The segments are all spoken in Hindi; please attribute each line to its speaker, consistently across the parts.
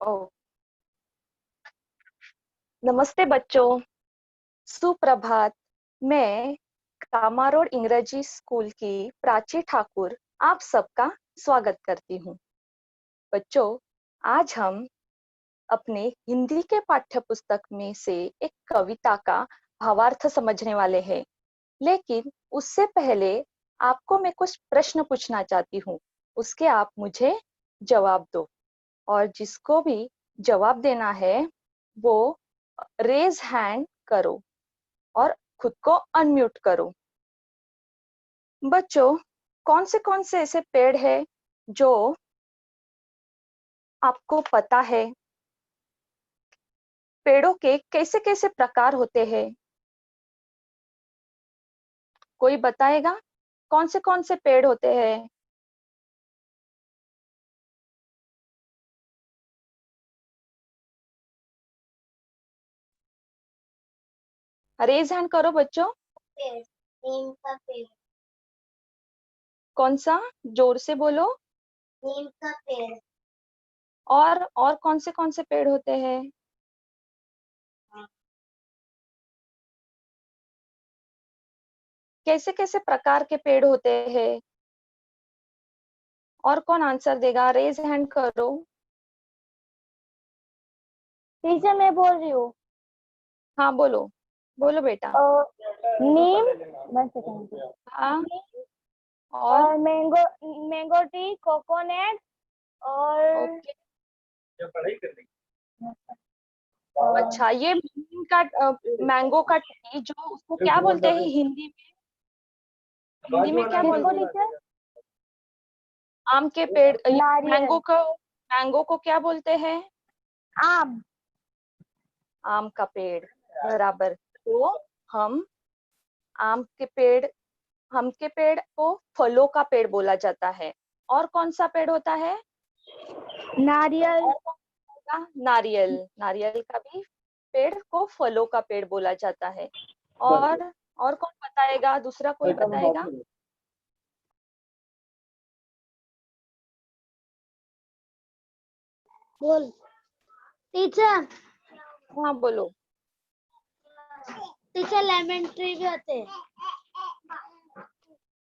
Speaker 1: ओ, नमस्ते बच्चों। सुप्रभात। मैं कामारोड इंग्रजी स्कूल की प्राची ठाकुर आप सबका स्वागत करती हूँ। बच्चों, आज हम अपने हिंदी के पाठ्य पुस्तक में से एक कविता का भावार्थ समझने वाले हैं। लेकिन उससे पहले आपको मैं कुछ प्रश्न पूछना चाहती हूँ। उसके आप मुझे जवाब दो, और जिसको भी जवाब देना है वो रेज हैंड करो और खुद को अनम्यूट करो। बच्चों, कौन से ऐसे पेड़ है जो आपको पता है? पेड़ों के कैसे कैसे प्रकार होते हैं? कोई बताएगा कौन से पेड़ होते हैं? रेज हैंड करो बच्चों।
Speaker 2: पेड़, नीम का पेड़।
Speaker 1: कौन सा? जोर से बोलो।
Speaker 2: नीम का पेड़।
Speaker 1: और कौन से पेड़ होते हैं? कैसे कैसे प्रकार के पेड़ होते हैं? और कौन आंसर देगा? रेज हैंड करो।
Speaker 2: टीचर मैं बोल रही हूँ।
Speaker 1: हाँ, बोलो बोलो बेटा।
Speaker 2: नीम, बस सेकंड।
Speaker 1: हाँ, और
Speaker 2: मैंगो, मैंगो ट्री, कोकोनट और
Speaker 1: ओके। अच्छा, ये नीम का मैंगो का ट्री, जो उसको क्या बोलते हैं हिंदी में? हिंदी में क्या
Speaker 2: किसको
Speaker 1: बोलते हैं?
Speaker 2: टीचर?
Speaker 1: आम के पेड़,
Speaker 2: नारियल।
Speaker 1: मैंगो को क्या बोलते हैं?
Speaker 2: आम।
Speaker 1: आम का पेड़, बराबर। तो हम आम के पेड़ हम के पेड़ को फलों का पेड़ बोला जाता है। और कौन सा पेड़ होता है?
Speaker 2: नारियल।
Speaker 1: और कौन सा होगा? नारियल। नारियल का भी पेड़ को फलों का पेड़ बोला जाता है। और कौन बताएगा? दूसरा कोई बताएगा?
Speaker 2: बोल टीचर।
Speaker 1: हाँ, बोलो।
Speaker 2: टीचर लेमन ट्री भी होते हैं।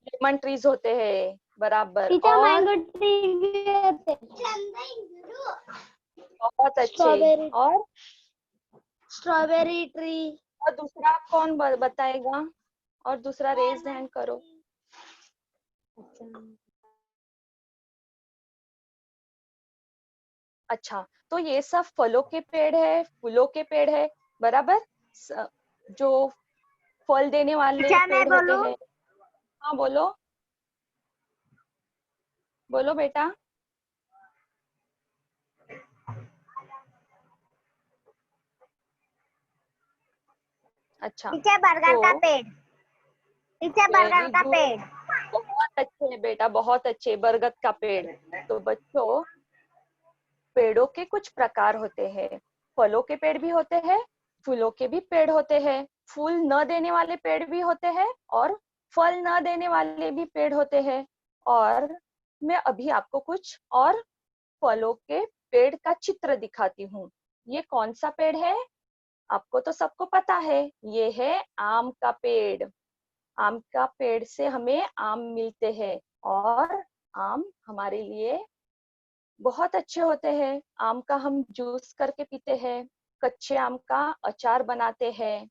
Speaker 1: लेमन ट्रीज होते हैं, बराबर।
Speaker 2: टीचर
Speaker 1: और
Speaker 2: मैंगो ट्री भी होते हैं।
Speaker 1: बहुत अच्छे।
Speaker 2: स्ट्रॉबेरी,
Speaker 1: और
Speaker 2: स्ट्रॉबेरी ट्री।
Speaker 1: और दूसरा कौन बताएगा? और दूसरा रेज हैंड करो। अच्छा, तो ये सब फलों के पेड़ है, फूलों के पेड़ है, बराबर। जो फल देने वाले
Speaker 2: टीचर मैं
Speaker 1: पेड़ होते
Speaker 2: बोलूं?
Speaker 1: हैं। हाँ, बोलो बोलो बेटा। अच्छा,
Speaker 2: टीचर बरगद का
Speaker 1: तो
Speaker 2: पेड़। टीचर बरगद
Speaker 1: वेरी
Speaker 2: का
Speaker 1: गुड।
Speaker 2: पेड़।
Speaker 1: बहुत अच्छे बेटा, बहुत अच्छे। बरगद का पेड़। तो बच्चों, पेड़ों के कुछ प्रकार होते हैं। फलों के पेड़ भी होते हैं, फूलों के भी पेड़ होते हैं। फूल न देने वाले पेड़ भी होते हैं, और फल न देने वाले भी पेड़ होते हैं। और मैं अभी आपको कुछ और फलों के पेड़ का चित्र दिखाती हूँ। ये कौन सा पेड़ है? आपको तो सबको पता है, ये है आम का पेड़। आम का पेड़ से हमें आम मिलते हैं, और आम हमारे लिए बहुत अच्छे होते हैं। आम का हम जूस करके पीते हैं, कच्चे आम का अचार बनाते हैं।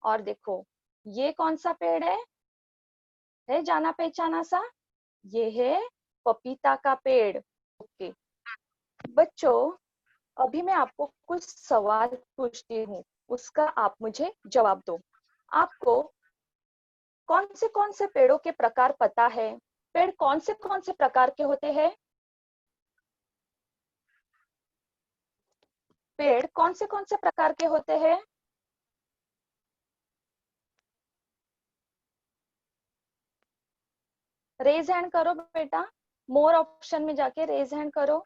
Speaker 1: और देखो, ये कौन सा पेड़ है जाना पहचाना सा? ये है पपीता का पेड़। ओके बच्चों, अभी मैं आपको कुछ सवाल पूछती हूँ, उसका आप मुझे जवाब दो। आपको कौन से पेड़ों के प्रकार पता है? पेड़ कौन से प्रकार के होते हैं? पेड़ कौन से प्रकार के होते हैं? रेज हैंड करो बेटा। मोर ऑप्शन में जाके रेज हैंड करो।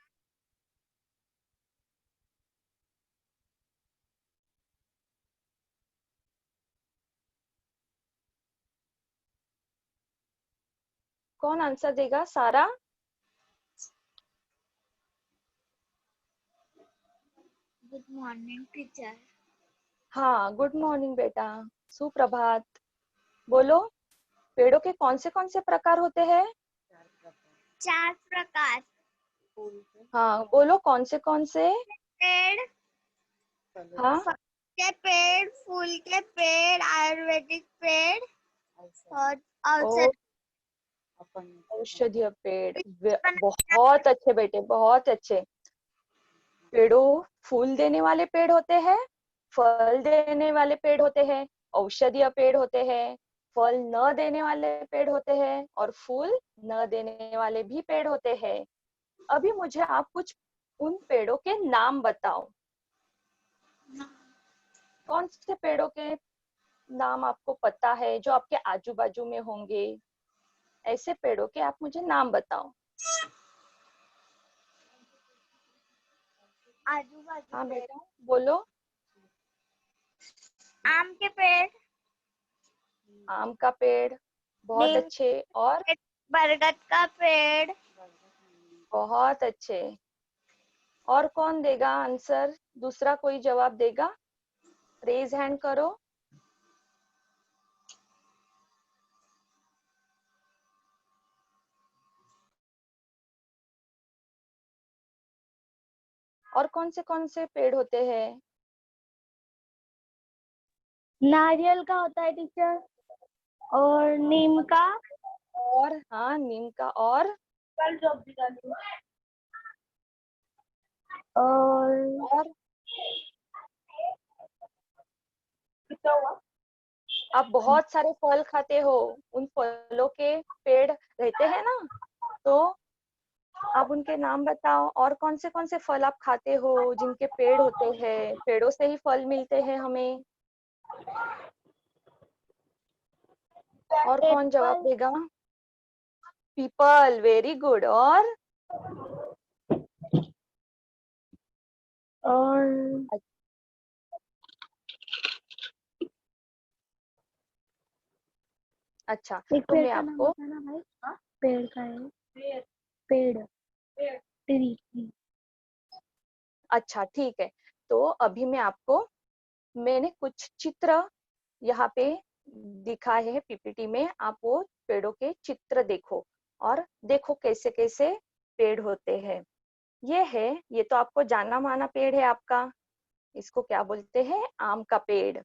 Speaker 1: कौन आंसर देगा? सारा?
Speaker 2: Good morning teacher.
Speaker 1: हाँ, गुड मॉर्निंग बेटा, सुप्रभात। बोलो, पेड़ों के कौन से प्रकार होते हैं?
Speaker 2: 4 प्रकार।
Speaker 1: हाँ, बोलो कौन से?
Speaker 2: पेड़,
Speaker 1: हाँ,
Speaker 2: फल के पेड़, फूल के पेड़, आयुर्वेदिक पेड़ और
Speaker 1: ओ,
Speaker 2: औषध
Speaker 1: औषधीय पेड़। बहुत अच्छे बेटे, बहुत अच्छे। पेड़ों फूल देने वाले पेड़ होते हैं, फल देने वाले पेड़ होते हैं, औषधीय पेड़ होते हैं, फल न देने वाले पेड़ होते हैं और फूल न देने वाले भी पेड़ होते हैं। अभी मुझे आप कुछ उन पेड़ों के नाम बताओ। कौन से पेड़ों के नाम आपको पता है जो आपके आजू बाजू में होंगे? ऐसे पेड़ों के आप मुझे नाम बताओ।
Speaker 2: आजू बाजू
Speaker 1: हाँ
Speaker 2: पेड़,
Speaker 1: बेटा, बोलो।
Speaker 2: आम के पेड़,
Speaker 1: आम का पेड़, बहुत
Speaker 2: नीम
Speaker 1: अच्छे। और
Speaker 2: के, बरगद का पेड़,
Speaker 1: बहुत अच्छे। और कौन देगा आंसर? दूसरा कोई जवाब देगा? रेज हैंड करो। और कौन से पेड़ होते हैं?
Speaker 2: नारियल का होता है टीचर, और नीम का,
Speaker 1: और हाँ, नीम का। और और आप बहुत सारे फल खाते हो, उन फलों के पेड़ रहते हैं ना, तो आप उनके नाम बताओ। और कौन से फल आप खाते हो जिनके पेड़ होते हैं? पेड़ों से ही फल मिलते हैं हमें। और कौन जवाब
Speaker 2: एप्पल
Speaker 1: देगा? People, very good. और
Speaker 2: और
Speaker 1: अच्छा,
Speaker 2: एक
Speaker 1: तो
Speaker 2: पेड़
Speaker 1: मैं
Speaker 2: का नाम
Speaker 1: आपको,
Speaker 2: बताना भाई। पेड़ का है, पेड़, ट्री।
Speaker 1: अच्छा ठीक है, तो अभी मैं आपको, मैंने कुछ चित्र यहाँ पे दिखाए हैं पीपीटी में। आप वो पेड़ों के चित्र देखो और देखो कैसे कैसे पेड़ होते हैं। ये तो आपको जाना माना पेड़ है आपका। इसको क्या बोलते हैं? आम का पेड़।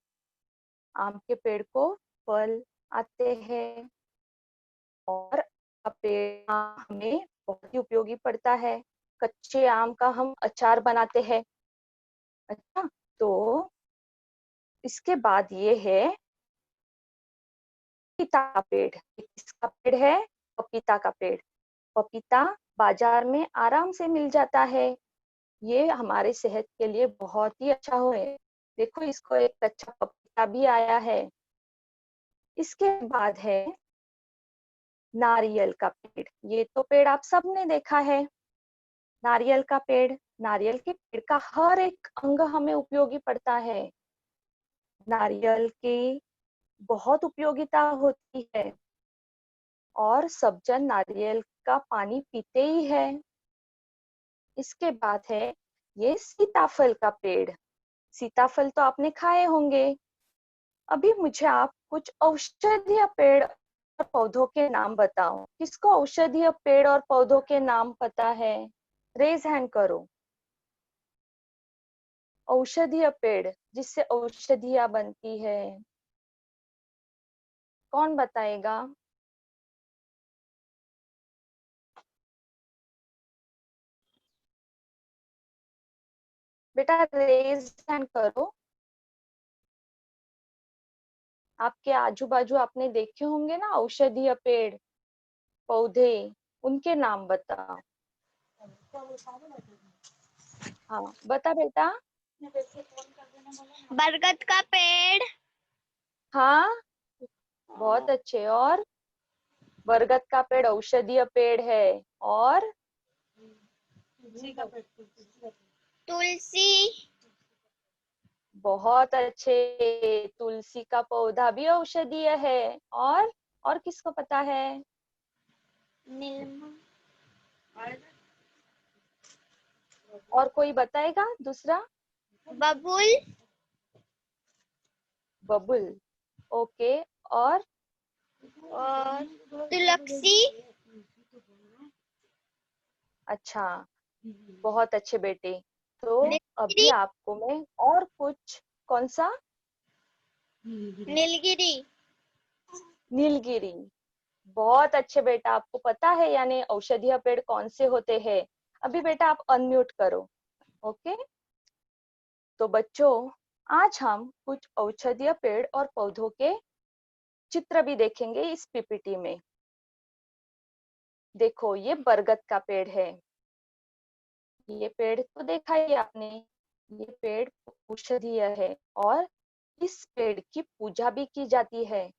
Speaker 1: आम के पेड़ को फल आते हैं और पेड़ हमें बहुत ही उपयोगी पड़ता है। कच्चे आम का हम अचार बनाते हैं। अच्छा, तो इसके बाद ये है पपीता का पेड़। किसका पेड़ है? पपीता का पेड़। पपीता बाजार में आराम से मिल जाता है। ये हमारे सेहत के लिए बहुत ही अच्छा है। देखो, इसको एक अच्छा पपीता भी आया है। इसके बाद है नारियल का पेड़। ये तो पेड़ आप सबने देखा है, नारियल का पेड़। नारियल के पेड़ का हर एक अंग हमें उपयोगी पड़ता है। नारियल की बहुत उपयोगिता होती है और सब जन नारियल का पानी पीते ही है। इसके बाद है ये सीताफल का पेड़। सीताफल तो आपने खाए होंगे। अभी मुझे आप कुछ औषधीय पेड़ और पौधों के नाम बताओ। किसको औषधीय पेड़ और पौधों के नाम पता है? रेज हैंड करो। औषधीय पेड़ जिससे औषधियां बनती है, कौन बताएगा? बेटा रेज हैंड करो। आपके आजू बाजू आपने देखे होंगे ना औषधीय पेड़ पौधे, उनके नाम बताओ। हाँ, बता बेटा।
Speaker 2: बरगद का पेड़,
Speaker 1: हाँ, बहुत अच्छे। और बरगद का पेड़ औषधीय पेड़ है। और
Speaker 2: तुलसी,
Speaker 1: बहुत अच्छे, तुलसी का पौधा भी औषधीय है। और किसको पता है?
Speaker 2: नीम,
Speaker 1: और कोई बताएगा दूसरा?
Speaker 2: बबुल,
Speaker 1: बबुल, ओके। और
Speaker 2: तुलसी,
Speaker 1: अच्छा, बहुत अच्छे बेटे। तो अभी
Speaker 2: नीलगिरी,
Speaker 1: आपको मैं और कुछ, कौन सा?
Speaker 2: नीलगिरी,
Speaker 1: नीलगिरी, बहुत अच्छे बेटा, आपको पता है यानी औषधीय पेड़ कौन से होते हैं। अभी बेटा आप अनम्यूट करो। ओके, तो बच्चों आज हम कुछ औषधीय पेड़ और पौधों के चित्र भी देखेंगे इस पीपीटी में। देखो ये बरगद का पेड़ है, ये पेड़ तो देखा ही आपने, ये पेड़ औषधीय है और इस पेड़ की पूजा भी की जाती है।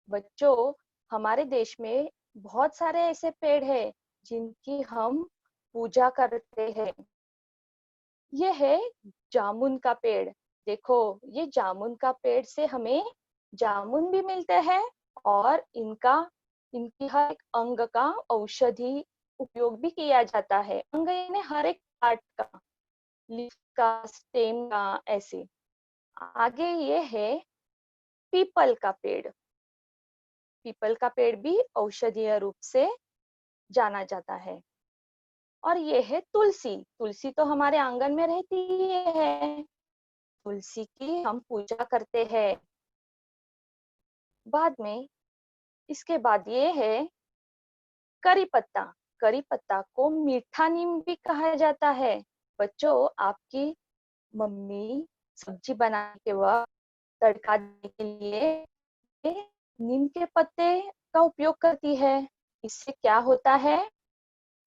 Speaker 1: बच्चों हमारे देश में बहुत सारे ऐसे पेड़ हैं जिनकी हम पूजा करते हैं। ये है जामुन का पेड़। देखो ये जामुन का पेड़ से हमें जामुन भी मिलते हैं और इनकी हर एक अंग का औषधि उपयोग भी किया जाता है। अंग यानी हर एक पार्ट का, लीफ का, स्टेम का, ऐसे। आगे ये है पीपल का पेड़। पीपल का पेड़ भी औषधीय रूप से जाना जाता है। और ये है तुलसी। तुलसी तो हमारे आंगन में रहती ही है, तुलसी की हम पूजा करते हैं। बाद में इसके बाद ये है करी पत्ता। करी पत्ता को मीठा नीम भी कहा जाता है। बच्चों आपकी मम्मी सब्जी बनाने के वक्त तड़का देने के लिए ये नीम के पत्ते का उपयोग करती है। इससे क्या होता है,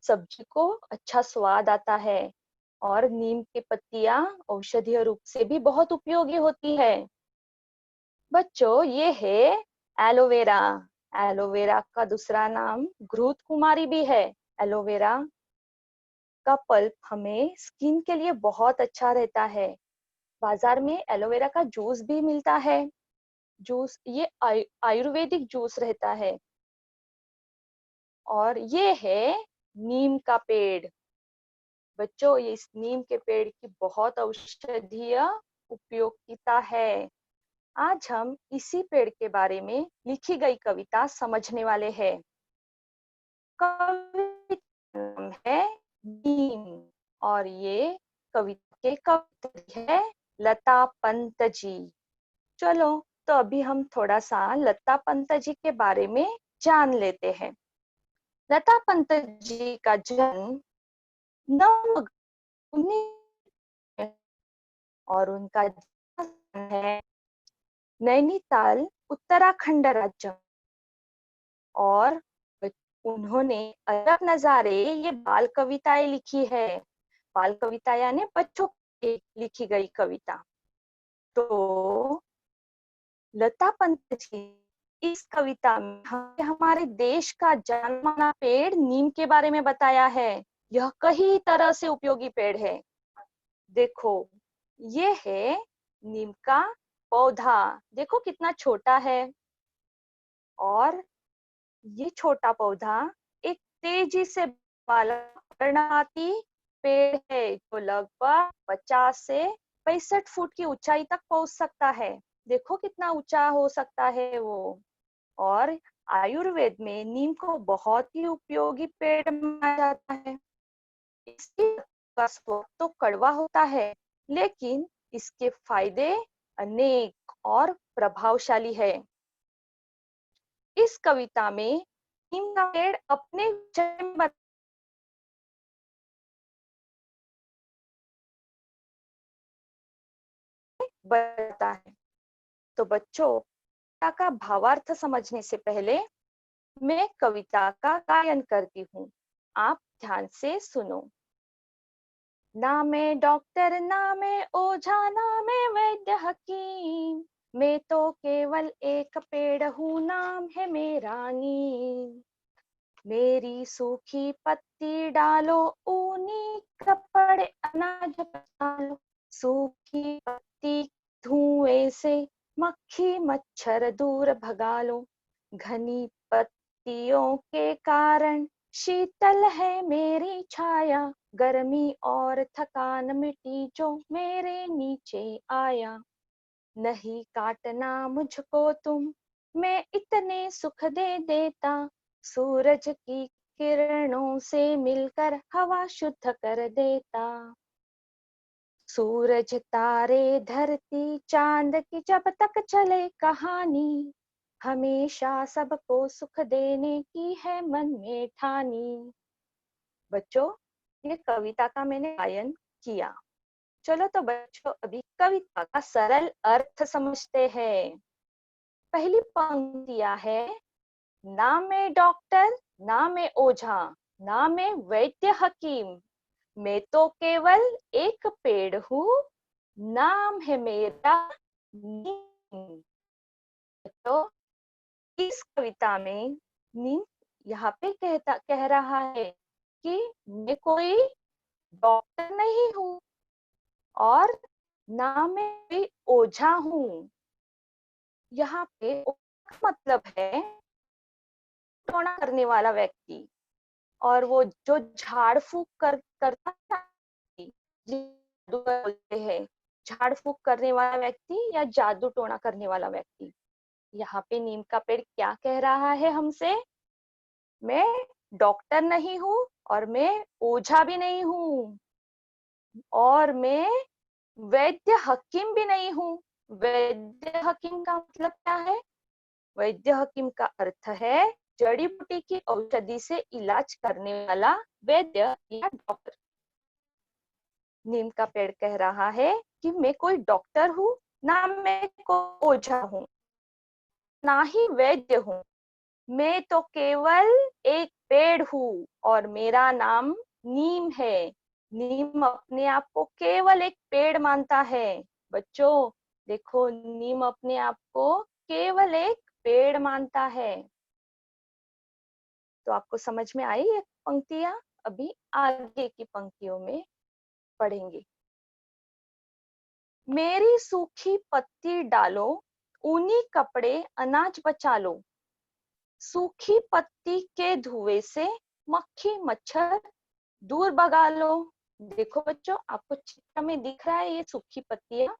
Speaker 1: सब्जी को अच्छा स्वाद आता है और नीम की पत्तियां औषधीय रूप से भी बहुत उपयोगी होती है। बच्चों ये है एलोवेरा। एलोवेरा का दूसरा नाम घृत कुमारी भी है। एलोवेरा का पल्प हमें स्किन के लिए बहुत अच्छा रहता है। बाजार में एलोवेरा का जूस भी मिलता है। जूस ये आयुर्वेदिक जूस रहता है। और ये है नीम का पेड़। बच्चों ये इस नीम के पेड़ की बहुत औषधीय उपयोगिता है। आज हम इसी पेड़ के बारे में लिखी गई कविता समझने वाले हैं। कविता का नाम है नीम और ये कविता के कवि है लता पंत जी। चलो तो अभी हम थोड़ा सा लता पंत जी के बारे में जान लेते हैं। लता पंत जी का जन्म 9 और उनका है नैनीताल उत्तराखंड राज्य। और उन्होंने अलग नजारे ये बाल कविताएं लिखी है। बाल कविता यानी बच्चों की लिखी गई कविता। तो लता पंत जी इस कविता में हमारे देश का जाना माना पेड़ नीम के बारे में बताया है। यह कई तरह से उपयोगी पेड़ है। देखो ये है नीम का पौधा, देखो कितना छोटा है। और ये छोटा पौधा एक तेजी से पर्णपाती पेड़ है जो लगभग 50 से 65 फुट की ऊंचाई तक पहुंच सकता है। देखो कितना ऊंचा हो सकता है वो। और आयुर्वेद में नीम को बहुत ही उपयोगी पेड़ माना जाता है। इसका स्वाद तो कड़वा होता है लेकिन इसके फायदे अनेक और प्रभावशाली है। इस कविता में नीम का पेड़ अपने विषय में बताता है। तो बच्चों कविता का भावार्थ समझने से पहले मैं कविता का गायन करती हूँ, आप ध्यान से सुनो। ना मैं डॉक्टर ना मैं ओझा ना मैं वैद्य हकीम, मैं तो केवल एक पेड़ हूँ, नाम है मेरा नीम। मेरी सूखी पत्ती डालो ऊनी कपड़े अनाज बचा लो, सूखी पत्ती धुएं से मक्खी मच्छर दूर भगा लो। घनी पत्तियों के कारण शीतल है मेरी छाया, गर्मी और थकान मिटी जो मेरे नीचे आया, नहीं काटना मुझको तुम, मैं इतने सुख दे देता, सूरज की किरणों से मिलकर हवा शुद्ध कर देता। सूरज तारे धरती चांद की जब तक चले कहानी, हमेशा सबको सुख देने की है मन में ठानी। बच्चों, ये कविता का मैंने गायन किया। चलो तो बच्चों अभी कविता का सरल अर्थ समझते हैं। पहली पंक्तियां है, ना मैं डॉक्टर, ना मैं ओझा, ना मैं वैद्य हकीम, मैं तो केवल एक पेड़ हूँ, नाम है मेरा नीम। तो इस कविता में नीम यहाँ पे कह रहा है कि मैं कोई डॉक्टर नहीं हूँ और ना मैं कोई ओझा हूँ। यहाँ पे ओझा का मतलब है टोना करने वाला व्यक्ति, और वो जो झाड़ फूक करता है, जादूगर बोलते हैं, झाड़ फूक करने वाला व्यक्ति या जादू टोना करने वाला व्यक्ति। यहाँ पे नीम का पेड़ क्या कह रहा है हमसे? मैं डॉक्टर नहीं हूँ और मैं ओझा भी नहीं हूँ और मैं वैद्य हकीम भी नहीं हूँ। वैद्य हकीम का मतलब क्या है? वैद्य हकीम का अर्थ है जड़ी बूटी की औषधि से इलाज करने वाला वैद्य या डॉक्टर। नीम का पेड़ कह रहा है कि मैं कोई डॉक्टर हूँ, ना मैं कोई ओझा हूँ, ना ही वैद्य हूँ, मैं तो केवल एक पेड़ हूँ और मेरा नाम नीम है। नीम अपने आप को केवल एक पेड़ मानता है। बच्चों देखो, नीम अपने आप को केवल एक पेड़ मानता है। तो आपको समझ में आई ये पंक्तियां? अभी आगे की पंक्तियों में पढ़ेंगे। मेरी सूखी पत्ती डालो, ऊनी कपड़े अनाज बचा लो, सूखी पत्ती के धुएं से मक्खी मच्छर दूर भगा लो। देखो बच्चों, आपको चित्र में दिख रहा है ये सूखी पत्तियां।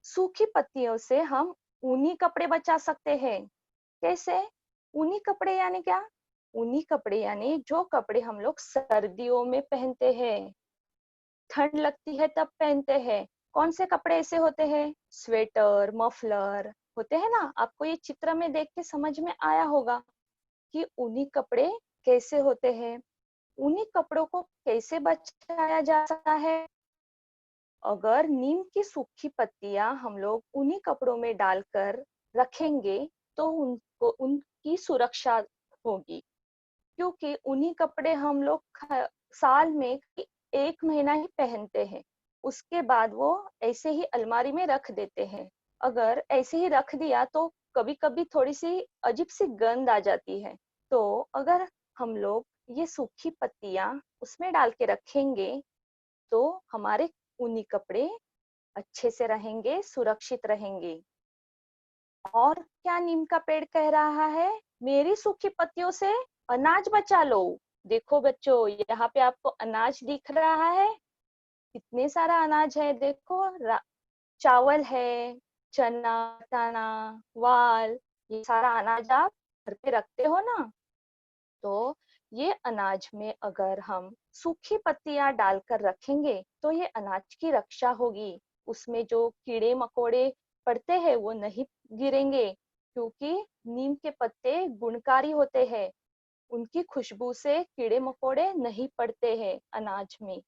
Speaker 1: सूखी पत्तियों से हम ऊनी कपड़े बचा सकते हैं। कैसे? ऊनी कपड़े यानी क्या? ऊनी कपड़े यानी जो कपड़े हम लोग सर्दियों में पहनते हैं, ठंड लगती है तब पहनते हैं। कौन से कपड़े ऐसे होते हैं? स्वेटर, मफलर होते हैं ना। आपको ये चित्र में देख के समझ में आया होगा कि ऊनी कपड़े कैसे होते हैं। ऊनी कपड़ों को कैसे बचाया जा सकता है? अगर नीम की सूखी पत्तियां हम लोग ऊनी कपड़ों में डालकर रखेंगे तो उनको उनकी सुरक्षा होगी, क्योंकि ऊनी कपड़े हम लोग साल में 1 महीना ही पहनते हैं, उसके बाद वो ऐसे ही अलमारी में रख देते हैं। अगर ऐसे ही रख दिया तो कभी कभी थोड़ी सी अजीब सी गंध आ जाती है। तो अगर हम लोग ये सूखी पत्तियां उसमें डाल के रखेंगे तो हमारे ऊनी कपड़े अच्छे से रहेंगे, सुरक्षित रहेंगे। और क्या नीम का पेड़ कह रहा है? मेरी सूखी पत्तियों से अनाज बचा लो। देखो बच्चों, यहाँ पे आपको अनाज दिख रहा है। कितने सारा अनाज है देखो, चावल है, चना, चना, वाल, ये सारा अनाज आप घर पे रखते हो ना। तो ये अनाज में अगर हम सूखी पत्तियां डालकर रखेंगे तो ये अनाज की रक्षा होगी। उसमें जो कीड़े मकोड़े पड़ते हैं वो नहीं गिरेंगे, क्योंकि नीम के पत्ते गुणकारी होते हैं। उनकी खुशबू से कीड़े मकोड़े नहीं पड़ते हैं अनाज में।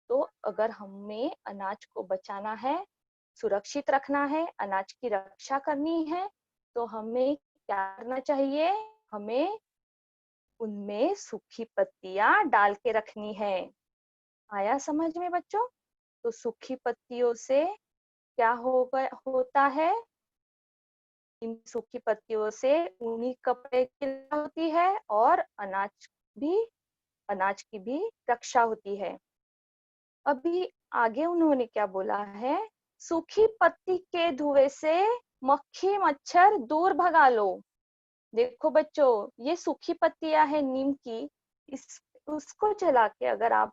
Speaker 1: तो अगर हमें अनाज को बचाना है, सुरक्षित रखना है, अनाज की रक्षा करनी है, तो हमें क्या करना चाहिए? हमें उनमें सूखी पत्तियां डाल के रखनी है। आया समझ में बच्चों? तो सूखी पत्तियों से क्या होता है? इन सूखी पत्तियों से ऊनी कपड़े की रक्षा होती है और भी अनाज की भी रक्षा होती है। अभी आगे उन्होंने क्या बोला है? सूखी पत्ती के धुएं से मक्खी मच्छर दूर भगा लो। देखो बच्चों, ये सूखी पत्तियां है नीम की, इस उसको जला के अगर आप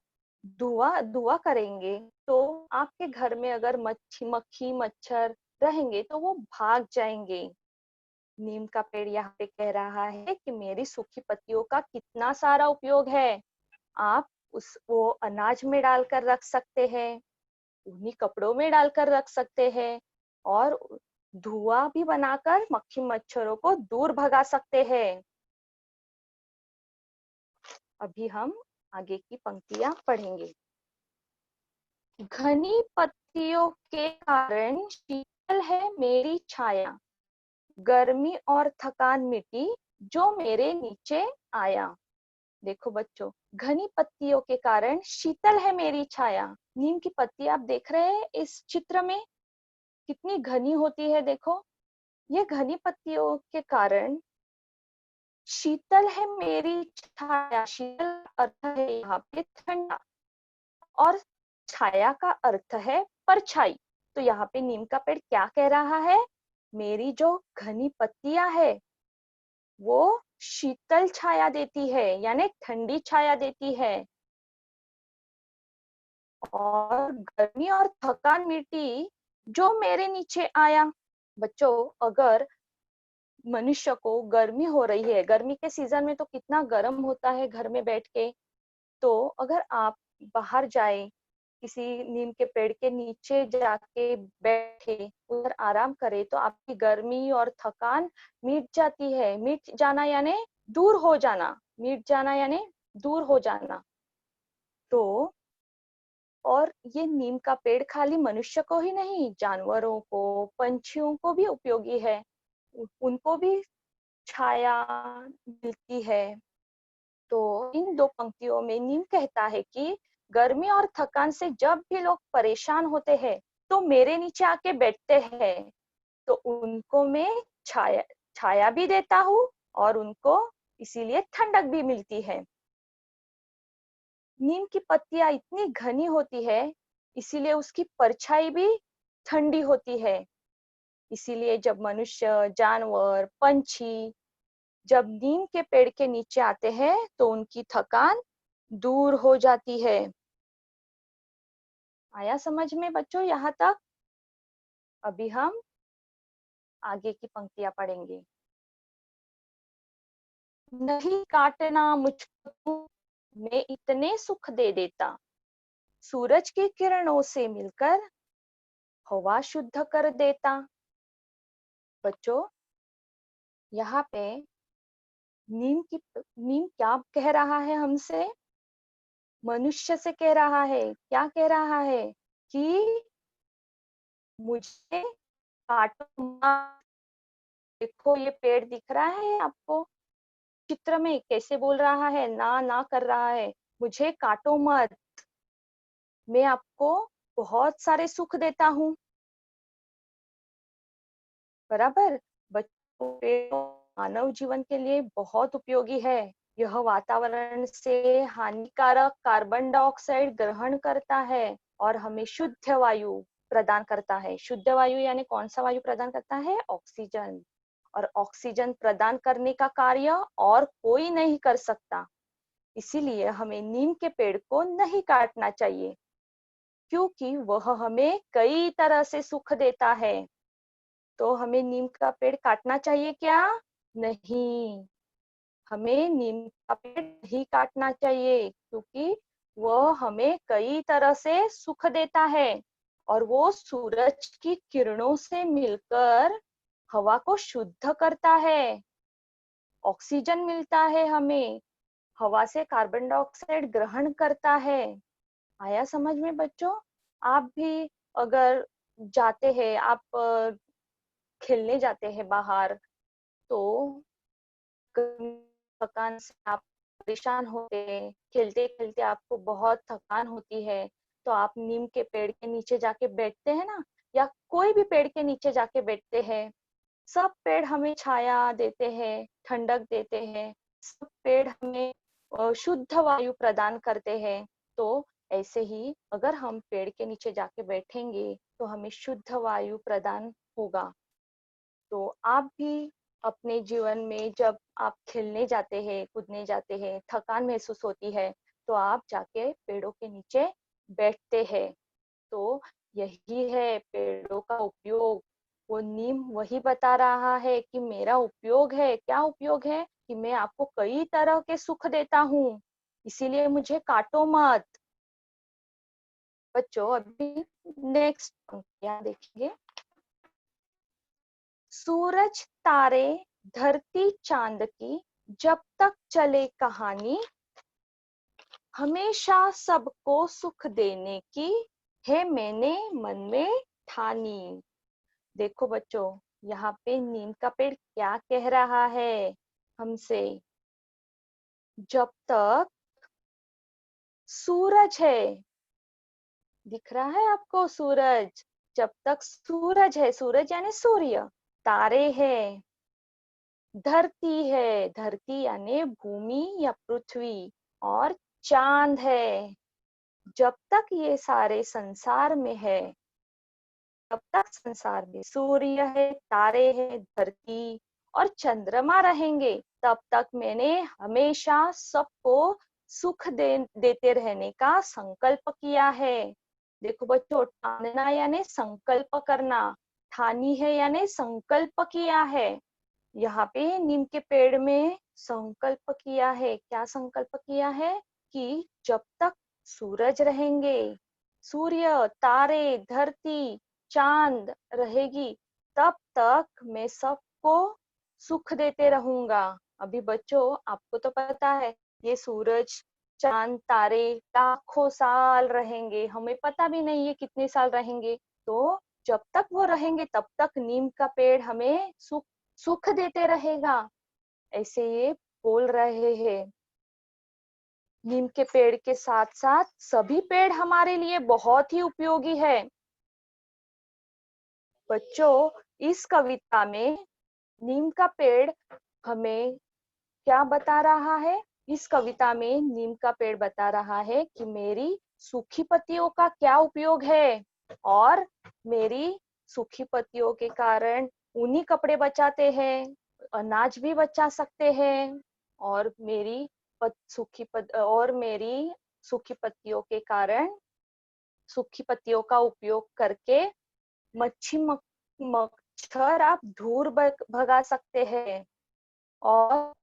Speaker 1: धुआं धुआं करेंगे तो आपके घर में अगर मक्खी मच्छर रहेंगे तो वो भाग जाएंगे। नीम का पेड़ यहाँ पे कह रहा है कि मेरी सूखी पत्तियों का कितना सारा उपयोग है। आप वो अनाज में डालकर रख सकते हैं, उन्हीं कपड़ों में डालकर रख सकते हैं, और धुआं भी बनाकर मक्खी मच्छरों को दूर भगा सकते हैं। अभी हम आगे की पंक्तियां पढ़ेंगे। घनी पत्तियों के कारण शीतल है मेरी छाया, गर्मी और थकान मिटी जो मेरे नीचे आया। देखो बच्चों, घनी पत्तियों के कारण शीतल है मेरी छाया। नीम की पत्ती आप देख रहे हैं इस चित्र में कितनी घनी होती है। देखो, ये घनी पत्तियों के कारण शीतल है मेरी छाया। शीतल अर्थ है यहाँ पे ठंडा, और छाया का अर्थ है परछाई। तो यहाँ पे नीम का पेड़ क्या कह रहा है? मेरी जो घनी पत्तियां है वो शीतल छाया देती है, यानी ठंडी छाया देती है, और गर्मी और थकान मिटी जो मेरे नीचे आया। बच्चों, अगर मनुष्य को गर्मी हो रही है, गर्मी के सीजन में तो कितना गर्म होता है घर में बैठ के, तो अगर आप बाहर जाए, किसी नीम के पेड़ के नीचे जाके बैठे, उधर आराम करे, तो आपकी गर्मी और थकान मिट जाती है। मिट जाना यानी दूर हो जाना, मिट जाना यानी दूर हो जाना। तो और ये नीम का पेड़ खाली मनुष्य को ही नहीं, जानवरों को, पंछियों को भी उपयोगी है। उनको भी छाया मिलती है। तो इन दो पंक्तियों में नीम कहता है कि गर्मी और थकान से जब भी लोग परेशान होते हैं तो मेरे नीचे आके बैठते हैं, तो उनको मैं छाया छाया भी देता हूँ, और उनको इसीलिए ठंडक भी मिलती है। नीम की पत्तियां इतनी घनी होती है, इसीलिए उसकी परछाई भी ठंडी होती है। इसीलिए जब मनुष्य, जानवर, पंछी जब नीम के पेड़ के नीचे आते हैं तो उनकी थकान दूर हो जाती है। आया समझ में बच्चों यहाँ तक? अभी हम आगे की पंक्तियां पढ़ेंगे। नहीं काटना मुझको तू, मैं इतने सुख दे देता, सूरज की किरणों से मिलकर हवा शुद्ध कर देता। बच्चों, यहाँ पे नीम क्या कह रहा है हमसे? मनुष्य से कह रहा है। क्या कह रहा है? कि मुझे काटो मत। देखो, ये पेड़ दिख रहा है आपको चित्र में, कैसे बोल रहा है, ना ना कर रहा है, मुझे काटो मत, मैं आपको बहुत सारे सुख देता हूँ। बराबर। बच्चों, पेड़ मानव जीवन के लिए बहुत उपयोगी है। यह वातावरण से हानिकारक कार्बन डाइऑक्साइड ग्रहण करता है और हमें शुद्ध वायु प्रदान करता है। शुद्ध वायु यानी कौन सा वायु प्रदान करता है? ऑक्सीजन। और ऑक्सीजन प्रदान करने का कार्य और कोई नहीं कर सकता। इसीलिए हमें नीम के पेड़ को नहीं काटना चाहिए, क्योंकि वह हमें कई तरह से सुख देता है। तो हमें नीम का पेड़ काटना चाहिए क्या? नहीं, हमें नीम का पेड़ नहीं काटना चाहिए, क्योंकि वह हमें कई तरह से सुख देता है, और वो सूरज की किरणों से मिलकर हवा को शुद्ध करता है, ऑक्सीजन मिलता है हमें, हवा से कार्बन डाइऑक्साइड ग्रहण करता है। आया समझ में बच्चों? आप भी अगर जाते हैं, आप खेलने जाते हैं बाहर, तो थकान से आप परेशान होते हैं, खेलते खेलते आपको बहुत थकान होती है, तो आप नीम के पेड़ के नीचे जाके बैठते हैं ना, या कोई भी पेड़ के नीचे जाके बैठते हैं। सब पेड़ हमें छाया देते हैं, ठंडक देते हैं, सब पेड़ हमें शुद्ध वायु प्रदान करते हैं। तो ऐसे ही अगर हम पेड़ के नीचे जाके बैठेंगे तो हमें शुद्ध वायु प्रदान होगा। तो आप भी अपने जीवन में जब आप खेलने जाते हैं, कूदने जाते हैं, थकान महसूस होती है, तो आप जाके पेड़ों के नीचे बैठते हैं। तो यही है पेड़ों का उपयोग। वो नीम वही बता रहा है कि मेरा उपयोग है। क्या उपयोग है? कि मैं आपको कई तरह के सुख देता हूँ, इसीलिए मुझे काटो मत। बच्चों, अभी नेक्स्ट पंक्तियां देखेंगे। सूरज, तारे, धरती, चांद की जब तक चले कहानी, हमेशा सबको सुख देने की है मैंने मन में ठानी। देखो बच्चों, यहाँ पे नीम का पेड़ क्या कह रहा है हमसे? जब तक सूरज है, दिख रहा है आपको सूरज? जब तक सूरज है, सूरज यानी सूर्य, तारे है, धरती है, धरती यानी भूमि या पृथ्वी, और चांद है। जब तक ये सारे संसार में है, तब तक संसार में सूर्य है, तारे हैं, धरती और चंद्रमा रहेंगे, तब तक मैंने हमेशा सबको सुख देते रहने का संकल्प किया है। देखो बच्चों, ठानना यानी संकल्प करना, ठानी है यानी संकल्प किया है। यहाँ पे नीम के पेड़ में संकल्प किया है। क्या संकल्प किया है? कि जब तक सूरज रहेंगे, सूर्य, तारे, धरती, चांद रहेगी, तब तक मैं सबको सुख देते रहूंगा। अभी बच्चों, आपको तो पता है ये सूरज, चांद, तारे लाखों साल रहेंगे, हमें पता भी नहीं है कितने साल रहेंगे। तो जब तक वो रहेंगे तब तक नीम का पेड़ हमें सुख देते रहेगा, ऐसे ये बोल रहे हैं। नीम के पेड़ के साथ साथ सभी पेड़ हमारे लिए बहुत ही उपयोगी है। बच्चों, इस कविता में नीम का पेड़ हमें क्या बता रहा है? इस कविता में नीम का पेड़ बता रहा है कि मेरी सूखी पत्तियों का क्या उपयोग है, और मेरी सूखी पत्तियों के कारण ऊनी कपड़े बचाते हैं, अनाज भी बचा सकते हैं, और मेरी सूखी पत्तियों के कारण, सूखी पत्तियों का उपयोग करके मच्छर आप दूर भगा सकते हैं। और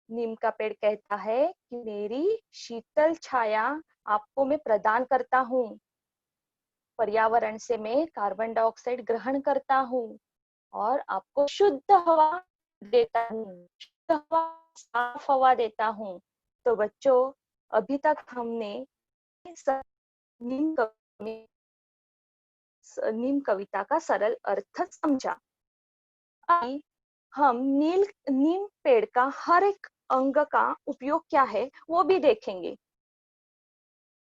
Speaker 1: नीम का पेड़ कहता है कि मेरी शीतल छाया आपको मैं प्रदान करता हूँ, पर्यावरण से मैं कार्बन डाइऑक्साइड ग्रहण करता हूँ, और आपको शुद्ध हवा देता हूँ, शुद्ध हवा, साफ हवा देता हूँ। तो बच्चों, अभी तक हमने नीम नीम कविता का सरल अर्थ समझा। अभी हम नीम पेड़ का हर एक अंग का उपयोग क्या है वो भी देखेंगे।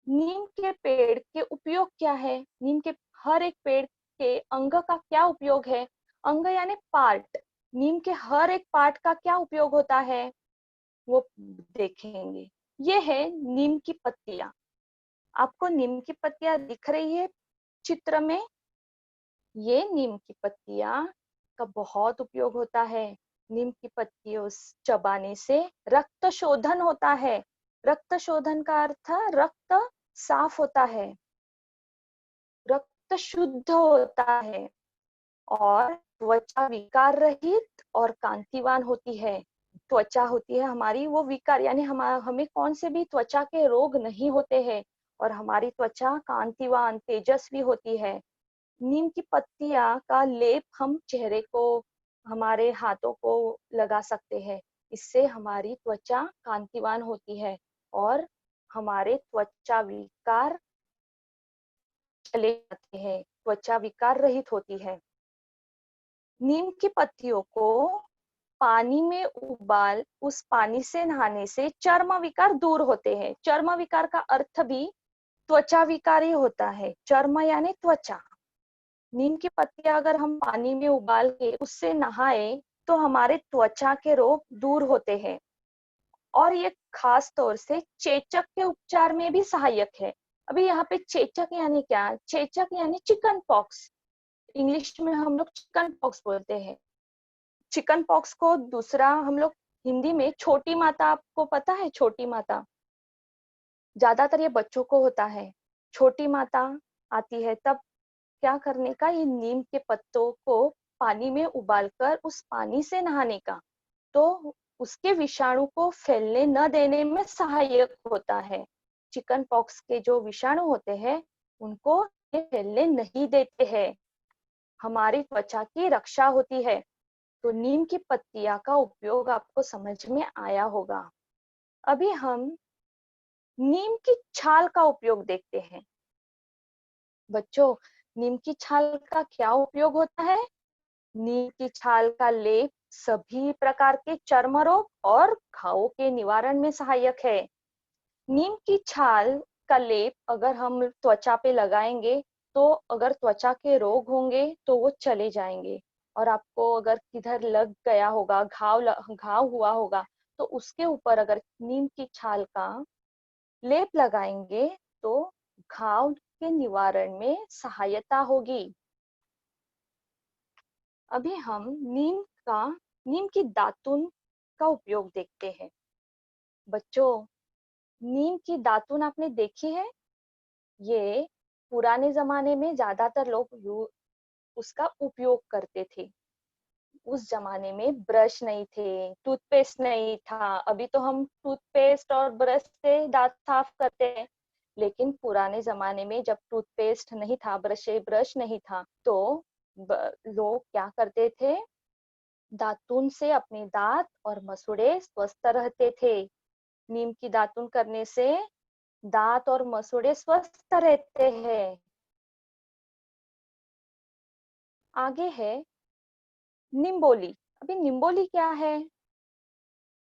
Speaker 1: नीम के पेड़ के उपयोग क्या है? नीम के हर एक पेड़ के अंग का क्या उपयोग है? अंग यानी पार्ट। नीम के हर एक पार्ट का क्या उपयोग होता है वो देखेंगे। ये है नीम की पत्तियां। आपको नीम की पत्तियां दिख रही है चित्र में? ये नीम की पत्तियां का बहुत उपयोग होता है। नीम की पत्तियों चबाने से रक्त शोधन होता है। रक्त शोधन का अर्थ रक्त साफ होता है, रक्त शुद्ध होता है, और त्वचा विकार रहित और कांतिवान होती है। त्वचा होती है हमारी वो विकार यानी हमें कौन से भी त्वचा के रोग नहीं होते हैं, और हमारी त्वचा कांतिवान तेजस्वी होती है। नीम की पत्तियां का लेप हम चेहरे को, हमारे हाथों को लगा सकते हैं। इससे हमारी त्वचा कांतिवान होती है, और हमारे त्वचा विकार चले जाते हैं, त्वचा विकार रहित होती है। नीम की पत्तियों को पानी में उबाल उस पानी से नहाने से चर्म विकार दूर होते हैं। चर्म विकार का अर्थ भी त्वचा विकार ही होता है। चर्म यानी त्वचा। नीम की पत्तियां अगर हम पानी में उबाल के उससे नहाए तो हमारे त्वचा के रोग दूर होते हैं, और ये खास तौर से चेचक के उपचार में भी सहायक है। अभी यहाँ पे चेचक यानी क्या? चेचक यानी चिकन पॉक्स। इंग्लिश में हम लोग चिकन पॉक्स बोलते हैं। चिकन पॉक्स को दूसरा हम लोग हिंदी में छोटी माता, आपको पता है छोटी माता? ज्यादातर ये बच्चों को होता है। छोटी माता आती है तब क्या करने का, ये नीम के पत्तों को पानी में उबालकर उस पानी से नहाने का, तो उसके विषाणु को फैलने न देने में सहायक होता है। चिकन पॉक्स के जो विषाणु होते हैं उनको ये फैलने नहीं देते हैं, हमारी त्वचा की रक्षा होती है। तो नीम की पत्तियां का उपयोग आपको समझ में आया होगा। अभी हम नीम की छाल का उपयोग देखते हैं। बच्चों, नीम की छाल का क्या उपयोग होता है? नीम की छाल का लेप सभी प्रकार के चर्म रोग और घावों के निवारण में सहायक है। नीम की छाल का लेप अगर हम त्वचा पे लगाएंगे तो अगर त्वचा के रोग होंगे तो वो चले जाएंगे, और आपको अगर किधर लग गया होगा, घाव हुआ होगा, तो उसके ऊपर अगर नीम की छाल का लेप लगाएंगे तो घाव के निवारण में सहायता होगी। अभी हम नीम की दातुन का उपयोग देखते हैं। बच्चों, नीम की दातुन आपने देखी है? ये पुराने जमाने में ज्यादातर लोग उसका उपयोग करते थे। उस जमाने में ब्रश नहीं थे, टूथपेस्ट नहीं था। अभी तो हम टूथपेस्ट और ब्रश से दांत साफ करते हैं, लेकिन पुराने जमाने में जब टूथपेस्ट नहीं था, ब्रश नहीं था, तो लोग क्या करते थे, दातुन से अपने दांत और मसूड़े स्वस्थ रहते थे। नीम की दातुन करने से दांत और मसूड़े स्वस्थ रहते हैं। आगे है निम्बोली। अभी निम्बोली क्या है?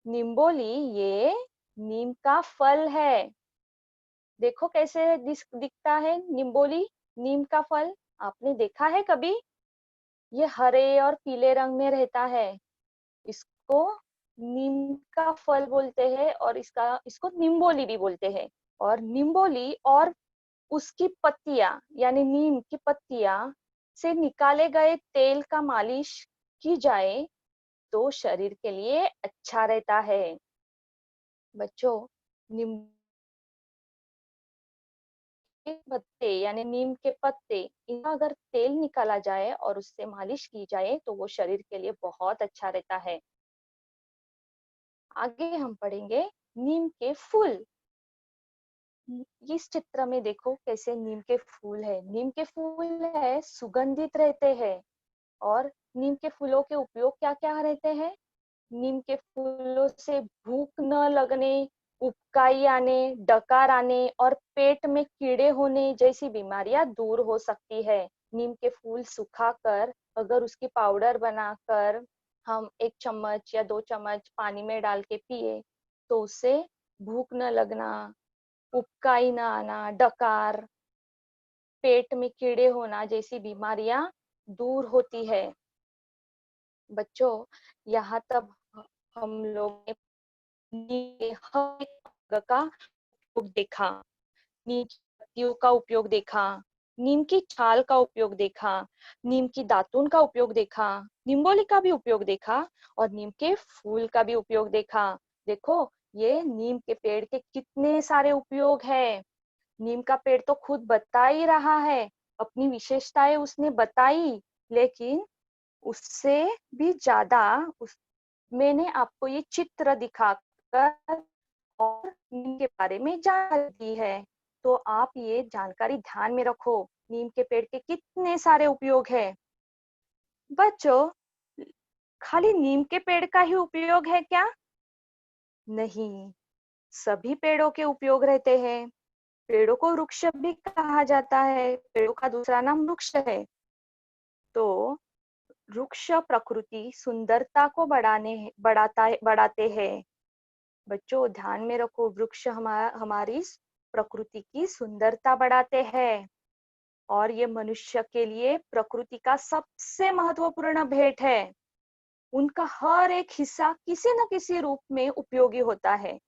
Speaker 1: निम्बोली ये नीम का फल है। देखो कैसे दिखता है निम्बोली, नीम का फल। आपने देखा है कभी? ये हरे और पीले रंग में रहता है। इसको नीम का फल बोलते हैं और इसको निम्बोली भी बोलते हैं। और निम्बोली और उसकी पत्तियां यानी नीम की पत्तियां से निकाले गए तेल का मालिश की जाए तो शरीर के लिए अच्छा रहता है। बच्चों, नीम के पत्ते यानी नीम के पत्ते, इनका अगर तेल निकाला जाए और उससे मालिश की जाए तो वो शरीर के लिए बहुत अच्छा रहता है। आगे हम पढ़ेंगे नीम के फूल। इस चित्र में देखो कैसे नीम के फूल है। नीम के फूल है सुगंधित रहते हैं। और नीम के फूलों के उपयोग क्या क्या रहते हैं? नीम के फूलों से भूख न लगने, उबकाई आने, डकार आने और पेट में कीड़े होने जैसी बीमारियां दूर हो सकती है। नीम के फूल सुखाकर अगर उसकी पाउडर बनाकर हम 1 चम्मच या 2 चम्मच पानी में डाल के पिए तो उससे भूख न लगना, उबकाई न आना, डकार, पेट में कीड़े होना जैसी बीमारियां दूर होती है। बच्चों, यहाँ तक हम लोग ने नीम के हर एक अंग का उपयोग देखा। नीम की पत्तियों का उपयोग देखा, नीम की छाल का उपयोग देखा, नीम की दातुन का उपयोग देखा, निम्बोली का भी उपयोग देखा और नीम के फूल का भी उपयोग देखा। देखो, ये नीम के पेड़ के कितने सारे उपयोग है। नीम का पेड़ तो खुद बता ही रहा है, अपनी विशेषताएं उसने बताई, लेकिन उससे भी ज्यादा मैंने आपको ये चित्र दिखाकर और नीम के बारे में जानकारी दी है। तो आप ये जानकारी ध्यान में रखो, नीम के पेड़ के कितने सारे उपयोग है। बच्चों, खाली नीम के पेड़ का ही उपयोग है क्या? नहीं, सभी पेड़ों के उपयोग रहते हैं। पेड़ों को वृक्ष भी कहा जाता है, पेड़ों का दूसरा नाम वृक्ष है। तो वृक्ष प्रकृति सुंदरता को बढ़ाते हैं। बच्चों, ध्यान में रखो, वृक्ष हमारी प्रकृति की सुंदरता बढ़ाते हैं और ये मनुष्य के लिए प्रकृति का सबसे महत्वपूर्ण भेंट है। उनका हर एक हिस्सा किसी न किसी रूप में उपयोगी होता है।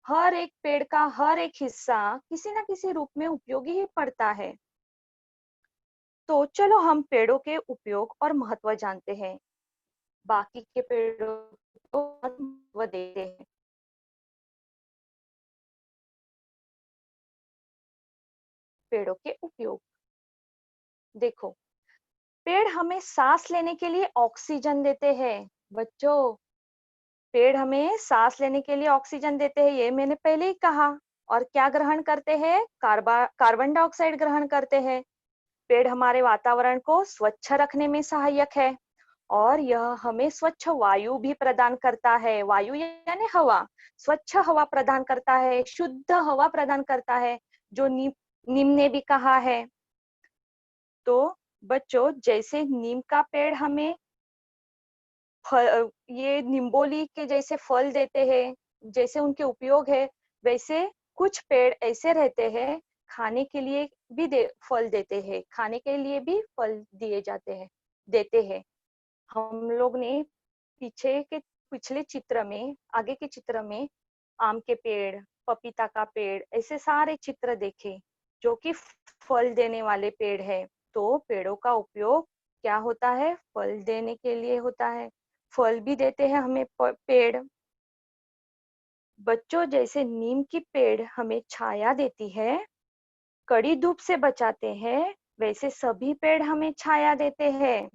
Speaker 1: हर एक पेड़ का हर एक हिस्सा किसी न किसी रूप में उपयोगी ही पड़ता है। तो चलो हम पेड़ों के उपयोग और महत्व जानते हैं। बाकी के पेड़ों को महत्व देते हैं। पेड़ों के उपयोग। देखो, पेड़ हमें सांस लेने के लिए ऑक्सीजन देते हैं। बच्चों, पेड़ हमें सांस लेने के लिए ऑक्सीजन देते हैं, ये मैंने पहले ही कहा। और क्या ग्रहण करते हैं? कार्बन डाइऑक्साइड ग्रहण करते हैं। पेड़ हमारे वातावरण को स्वच्छ रखने में सहायक है और यह हमें स्वच्छ वायु भी प्रदान करता है। वायु यानी हवा, स्वच्छ हवा प्रदान करता है, शुद्ध हवा प्रदान करता है, जो नीम ने भी कहा है। तो बच्चों, जैसे नीम का पेड़ हमें ये निम्बोली के जैसे फल देते हैं, जैसे उनके उपयोग है, वैसे कुछ पेड़ ऐसे रहते हैं खाने के लिए भी फल देते हैं, खाने के लिए भी फल दिए जाते हैं, देते हैं। हम लोग ने पिछले चित्र में, आगे के चित्र में आम के पेड़, पपीता का पेड़, ऐसे सारे चित्र देखे जो कि फल देने वाले पेड़ है। तो पेड़ों का उपयोग क्या होता है? फल देने के लिए होता है। फल भी देते हैं हमें पेड़। बच्चों, जैसे नीम की पेड़ हमें छाया देती है, कड़ी धूप से बचाते हैं, वैसे सभी पेड़ हमें छाया देते हैं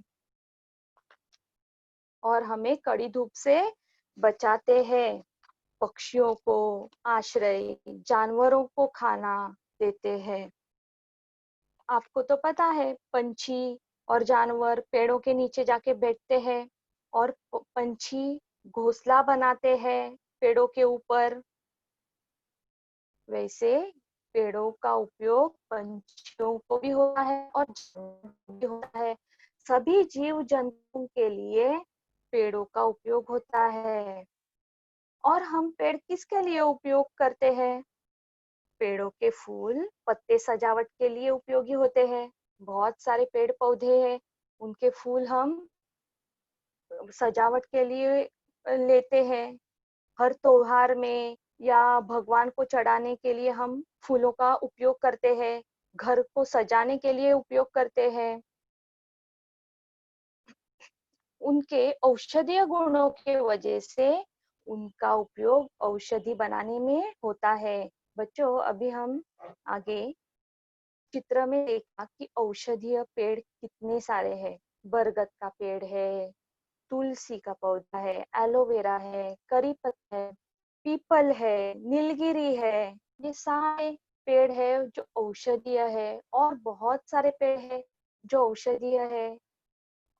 Speaker 1: और हमें कड़ी धूप से बचाते हैं। पक्षियों को आश्रय, जानवरों को खाना देते हैं। आपको तो पता है, पंछी और जानवर पेड़ों के नीचे जाके बैठते हैं और पंछी घोंसला बनाते हैं पेड़ों के ऊपर। वैसे पेड़ों का उपयोग पंछियों को भी होता है और जानवरों को भी होता है। सभी जीव जंतुओं के लिए पेड़ों का उपयोग होता है। और हम पेड़ किसके लिए उपयोग करते हैं? पेड़ों के फूल, पत्ते सजावट के लिए उपयोगी होते हैं। बहुत सारे पेड़ पौधे हैं, उनके फूल हम सजावट के लिए लेते हैं। हर त्योहार में या भगवान को चढ़ाने के लिए हम फूलों का उपयोग करते हैं, घर को सजाने के लिए उपयोग करते हैं। उनके औषधीय गुणों के वजह से उनका उपयोग औषधि बनाने में होता है। बच्चों, अभी हम आगे चित्र में देखा कि औषधीय पेड़ कितने सारे हैं। बरगद का पेड़ है, तुलसी का पौधा है, एलोवेरा है, करी पत्ता है, पीपल है, नीलगिरी है। ये सारे पेड़ है जो औषधीय है और बहुत सारे पेड़ है जो औषधीय है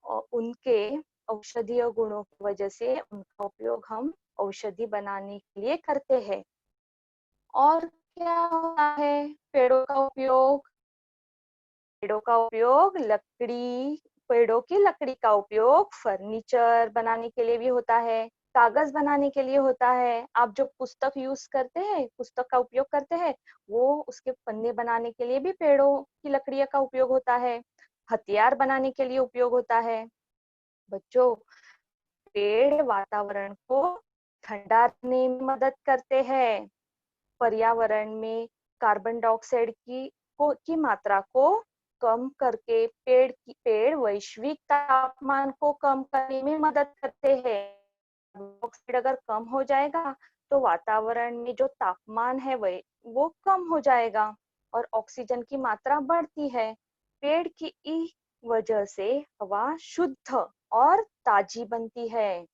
Speaker 1: और उनके औषधीय गुणों की वजह से उनका उपयोग हम औषधि बनाने के लिए करते हैं। और क्या होता है पेड़ों का उपयोग? पेड़ों का उपयोग लकड़ी, पेड़ों की लकड़ी का उपयोग फर्नीचर बनाने के लिए भी होता है, कागज बनाने के लिए होता है। आप जो पुस्तक यूज करते हैं, पुस्तक का उपयोग करते हैं, वो उसके पन्ने बनाने के लिए भी पेड़ों की लकड़ियों का उपयोग होता है। हथियार बनाने के लिए उपयोग होता है। बच्चों, पेड़ वातावरण को ठंडा रखने में मदद करते हैं। पर्यावरण में कार्बन डाइऑक्साइड की मात्रा को कम करके पेड़ वैश्विक तापमान को कम करने में मदद करते हैं। डाइऑक्साइड अगर कम हो जाएगा तो वातावरण में जो तापमान है वो कम हो जाएगा और ऑक्सीजन की मात्रा बढ़ती है। पेड़ की इस वजह से हवा शुद्ध और ताजी बनती है।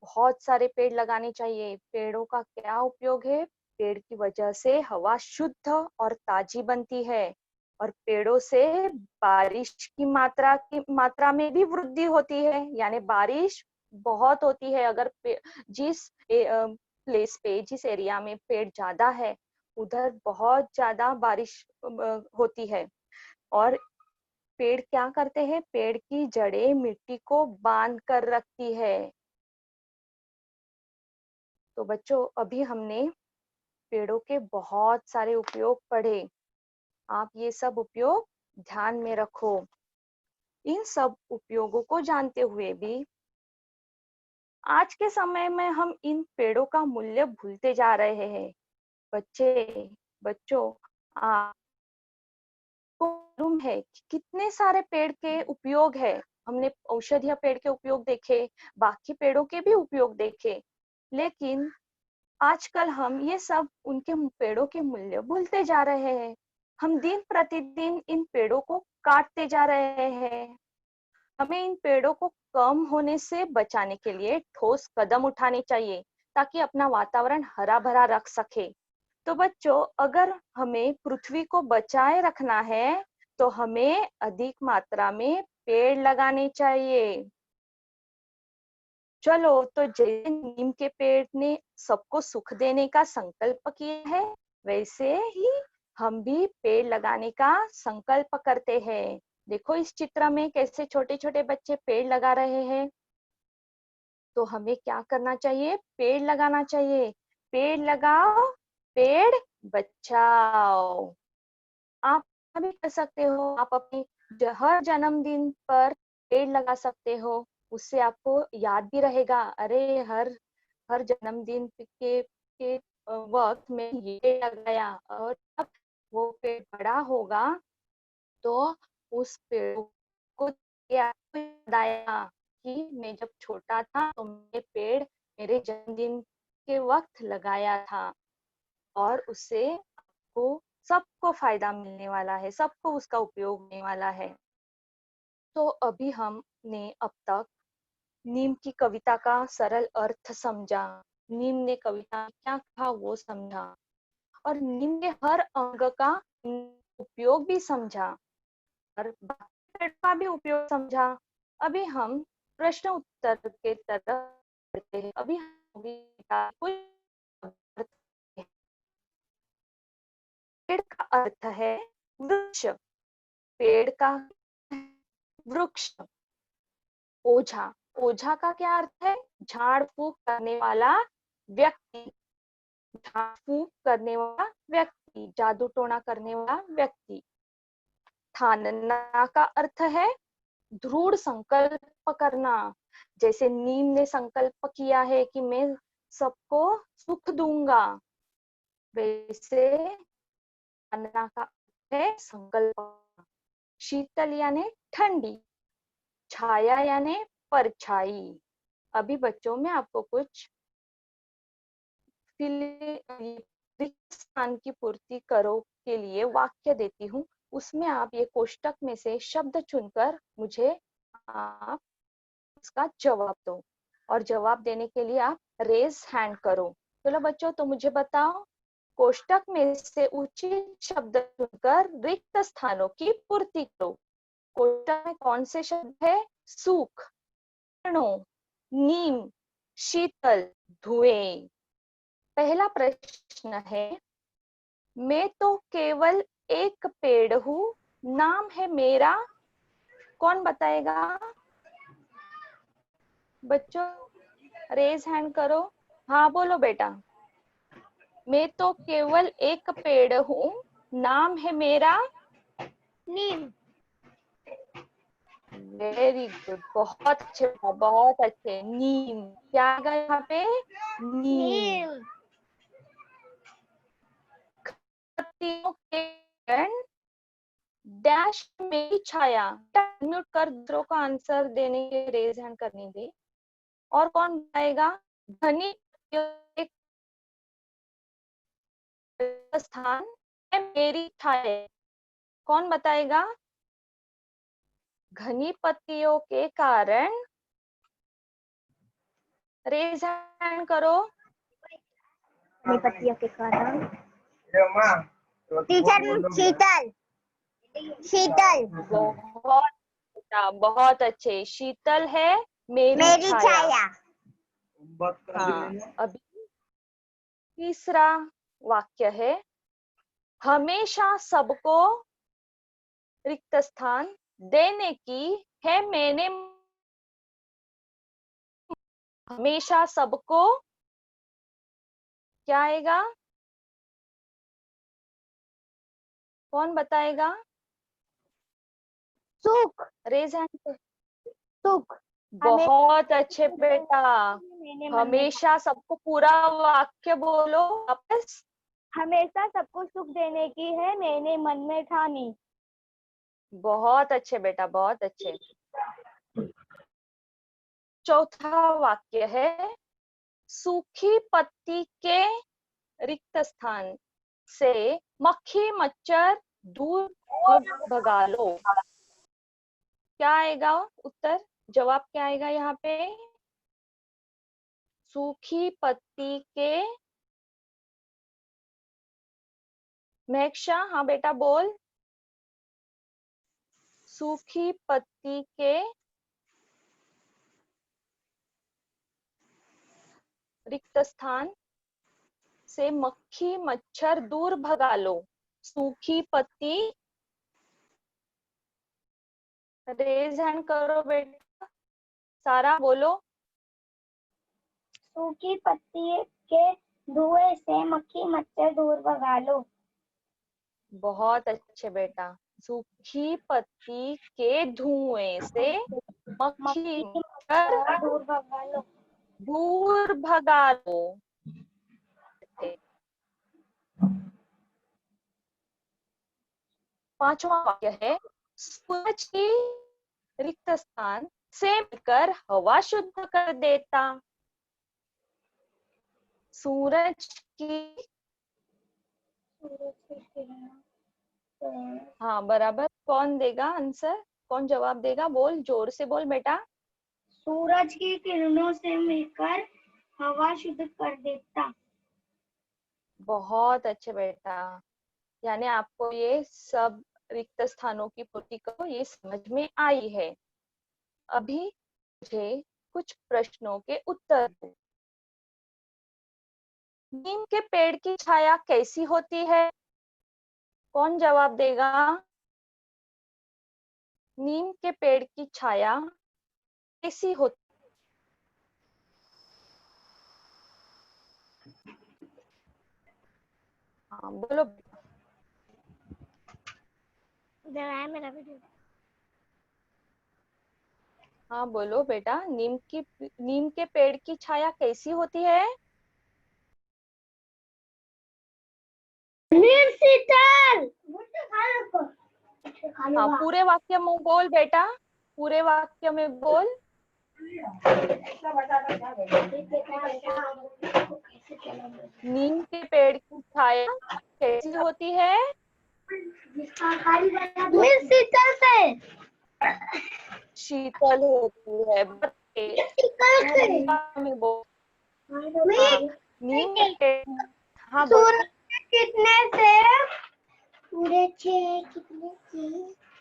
Speaker 1: बहुत सारे पेड़ लगाने चाहिए। पेड़ों का क्या उपयोग है? पेड़ की वजह से हवा शुद्ध और ताजी बनती है और पेड़ों से बारिश की मात्रा में भी वृद्धि होती है, यानी बारिश बहुत होती है। अगर जिस प्लेस पे, जिस एरिया में पेड़ ज्यादा है, उधर बहुत ज्यादा बारिश होती है। और पेड़ क्या करते हैं? पेड़ की जड़ें मिट्टी को बांध कर रखती है। तो बच्चों, अभी हमने पेड़ों के बहुत सारे उपयोग पढ़े। आप ये सब उपयोग ध्यान में रखो। इन सब उपयोगों को जानते हुए भी आज के समय में हम इन पेड़ों का मूल्य भूलते जा रहे हैं। बच्चों, आपको मालूम है कि कितने सारे पेड़ के उपयोग है? हमने औषधीय पेड़ के उपयोग देखे, बाकी पेड़ों के भी उपयोग देखे, लेकिन आजकल हम ये सब उनके पेड़ों के मूल्य भूलते जा रहे हैं। हम दिन प्रतिदिन इन पेड़ों को काटते जा रहे हैं। हमें इन पेड़ों को कम होने से बचाने के लिए ठोस कदम उठाने चाहिए ताकि अपना वातावरण हरा भरा रख सके। तो बच्चों, अगर हमें पृथ्वी को बचाए रखना है तो हमें अधिक मात्रा में पेड़ लगाने चाहिए। चलो, तो जैसे नीम के पेड़ ने सबको सुख देने का संकल्प किया है, वैसे ही हम भी पेड़ लगाने का संकल्प करते हैं। देखो इस चित्र में कैसे छोटे छोटे बच्चे पेड़ लगा रहे हैं। तो हमें क्या करना चाहिए? पेड़ लगाना चाहिए। पेड़ लगाओ, पेड़ बचाओ। आप भी कर सकते हो। आप अपने हर जन्मदिन पर पेड़ लगा सकते हो। उससे आपको याद भी रहेगा, अरे हर हर जन्मदिन के वक्त में ये पेड़ लगाया। और जब वो पेड़ बड़ा होगा तो उस पेड़ को आपको याद आया कि मैं जब छोटा था तो मैंने पेड़ मेरे जन्मदिन के वक्त लगाया था, और उससे आपको सबको फायदा मिलने वाला है, सबको उसका उपयोग होने वाला है। तो अभी हमने अब तक नीम की कविता का सरल अर्थ समझा। नीम ने कविता में क्या कहा वो समझा, और नीम के हर अंग का उपयोग भी समझा, और बाकी पेड़ का भी उपयोग समझा। अभी हम प्रश्न उत्तर के तरफ बढ़ते हैं। अभी हम पेड़ का अर्थ है वृक्ष। पेड़ का वृक्ष। ओझा। ओझा का क्या अर्थ है? झाड़ फूक करने वाला व्यक्ति। झाड़ फूक करने वाला व्यक्ति, जादू टोना करने वाला व्यक्ति। ठानना का अर्थ है दृढ़ संकल्प करना। जैसे नीम ने संकल्प किया है कि मैं सबको सुख दूंगा, वैसे ठानना का अर्थ है संकल्प। शीतल यानी ठंडी। छाया यानी परछाई। अभी बच्चों में आपको कुछ रिक्त स्थान की पूर्ति करो के लिए वाक्य देती हूँ। उसमें आप ये कोष्टक में से शब्द चुनकर मुझे आप उसका जवाब दो, और जवाब देने के लिए आप रेज हैंड करो। चलो बच्चों, तो मुझे बताओ, कोष्टक में से उचित शब्द चुनकर रिक्त स्थानों की पूर्ति करो। कोष्टक में कौन से शब्द है? सूख, नीम, शीतल, धुएं। पहला प्रश्न है, मैं तो केवल एक पेड़ हूँ, नाम है मेरा। कौन बताएगा? बच्चों रेज हैंड करो। हाँ बोलो बेटा। मैं तो केवल एक पेड़ हूँ, नाम है मेरा
Speaker 2: नीम।
Speaker 1: वेरी गुड, बहुत अच्छे, बहुत अच्छे। नीम। क्या आएगा यहाँ पे? नीम।
Speaker 2: नीम।
Speaker 1: पत्तियों के कारण डैश में छाया। म्यूट कर, दूसरों को आंसर देने के रेज हैंड करने दे। और कौन बताएगा? घनी स्थान है मेरी छाया। कौन बताएगा? घनी पत्तियों के कारण, रेज हैंड करो।
Speaker 2: घनी पत्तियों के कारण टीचर शीतल। शीतल।
Speaker 1: बहुत अच्छे। शीतल है मेरी छाया। हाँ, अभी तीसरा वाक्य है, हमेशा सबको रिक्त स्थान देने की है मैंने। हमेशा सबको क्या आएगा? कौन बताएगा?
Speaker 2: सुख।
Speaker 1: Raise hand.
Speaker 2: सुख।
Speaker 1: बहुत अच्छे बेटा।
Speaker 2: मैंने मन में
Speaker 1: हमेशा सबको पूरा वाक्य बोलो वापस।
Speaker 2: हमेशा सबको सुख देने की है मैंने मन में ठानी।
Speaker 1: बहुत अच्छे बेटा, बहुत अच्छे। चौथा वाक्य है, सूखी पत्ती के रिक्त स्थान से मक्खी मच्छर दूर भगा लो। क्या आएगा उत्तर, जवाब क्या आएगा यहाँ पे? सूखी पत्ती के, महक्षा, हाँ बेटा बोल। सूखी पत्ती के रिक्त स्थान से मक्खी मच्छर दूर भगा लो। सूखी पत्ती, रेज हैंड करो बेटा, सारा बोलो।
Speaker 2: सूखी पत्ती के धुएं से मक्खी मच्छर दूर भगा लो।
Speaker 1: बहुत अच्छे बेटा, सूखी पत्ती के धुएं से मक्खी मच्छर
Speaker 2: दूर भगा लो।
Speaker 1: दूर भगा लो। पांचवा वाक्य है, सूरज की रिक्त स्थान से मिलकर हवा शुद्ध कर देता। सूरज की, हाँ बराबर, कौन देगा आंसर, कौन जवाब देगा? बोल, जोर से बोल बेटा।
Speaker 2: सूरज की किरणों से मिलकर हवा शुद्ध कर देता।
Speaker 1: बहुत अच्छे बेटा, यानी आपको ये सब रिक्त स्थानों की पूर्ति को ये समझ में आई है। अभी मुझे कुछ प्रश्नों के उत्तर दो। नीम के पेड़ की छाया कैसी होती है? कौन जवाब देगा? नीम के पेड़ की छाया कैसी होती? हाँ बोलो।
Speaker 2: मेरा वीडियो।
Speaker 1: हाँ बोलो बेटा, नीम के पेड़ की छाया कैसी होती है? हाँ पूरे वाक्य में बोल बेटा, पूरे वाक्य में बोल। नीम के पेड़ की छाया कैसी होती है? शीतल होती है। में बोल। हाँ, नीम के पेड़, हाँ बोलो।
Speaker 2: कितने से पूरे 6 कितने से?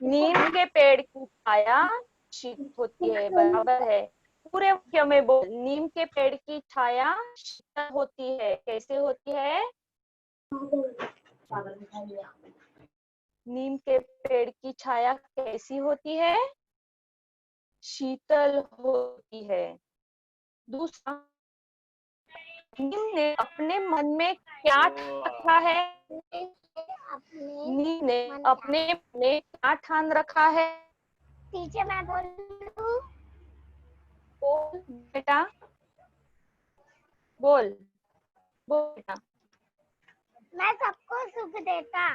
Speaker 1: नीम के पेड़ की छाया शीतल होती है, बराबर है। पूरे वाक्य में बोल, नीम के पेड़ की छाया शीतल होती है, कैसे होती है? नीम के पेड़ की छाया कैसी होती है? शीतल होती है। दूसरा, नीम ने अपने मन में क्या रखा है? नीम ने अपने मन में क्या ठान रखा है?
Speaker 2: टीचर मैं बोलूं?
Speaker 1: बोल बेटा, बोल बोल बेटा।
Speaker 2: मैं सबको सुख देता।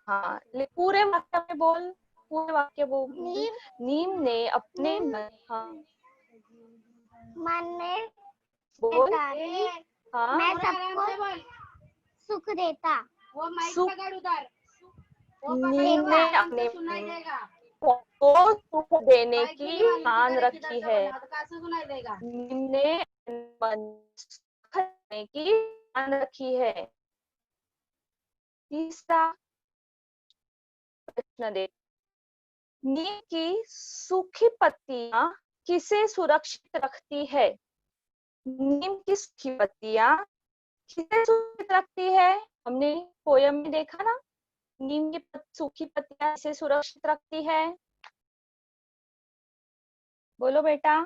Speaker 1: हाँ, पूरे वाक्य में बोल, पूरे वाक्य बोल। नीम ने अपने मन
Speaker 2: में
Speaker 1: बोल। हाँ,
Speaker 2: मैं सबको सुख देता।
Speaker 1: नीम ने अपने को सुख देने की ठान रखी है। नीम ने मन सुख देने की ठान रखी है। तीसरा प्रश्न दे, नीम की सूखी पत्तियां किसे सुरक्षित रखती है? नीम की सूखी पत्तियां किसे सुरक्षित रखती है? हमने पोयम में देखा ना, नीम की सूखी पत्तियां किसे सुरक्षित रखती है? बोलो बेटा।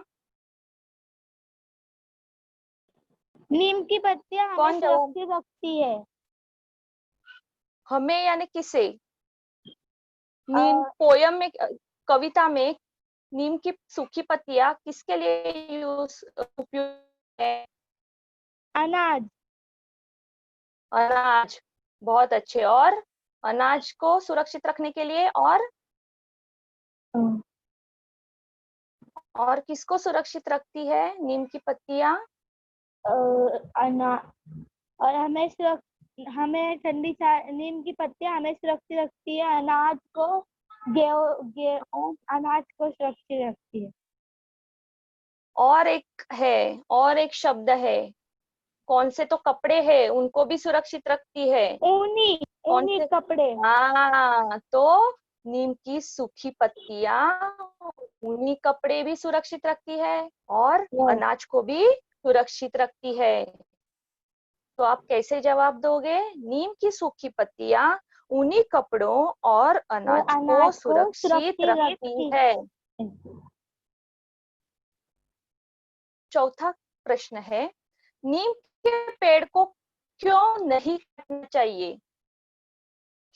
Speaker 2: नीम की पत्तियां हमें सुरक्षित रखती है।
Speaker 1: हमें यानी किसे? नीम पोयम में, कविता में नीम की सूखी पत्तियां किसके लिए उपयोग है?
Speaker 2: अनाज।
Speaker 1: अनाज, बहुत अच्छे। और अनाज को सुरक्षित रखने के लिए और और किसको सुरक्षित रखती है नीम की पत्तियां?
Speaker 2: अना और हमें नीम की पत्तियां हमें सुरक्षित रखती है, अनाज को गेहूं अनाज को सुरक्षित रखती है।
Speaker 1: और एक शब्द है, कौन से तो कपड़े हैं उनको भी सुरक्षित रखती है।
Speaker 2: ऊनी
Speaker 1: कौन
Speaker 2: ऊनी
Speaker 1: से?
Speaker 2: कपड़े।
Speaker 1: हाँ, तो नीम की सूखी पत्तियां ऊनी कपड़े भी सुरक्षित रखती है और अनाज को भी सुरक्षित रखती है। तो आप कैसे जवाब दोगे? नीम की सूखी पत्तियां ऊनी कपड़ों और अनाज को सुरक्षित रखती है। चौथा प्रश्न है, नीम के पेड़ को क्यों नहीं काटना चाहिए?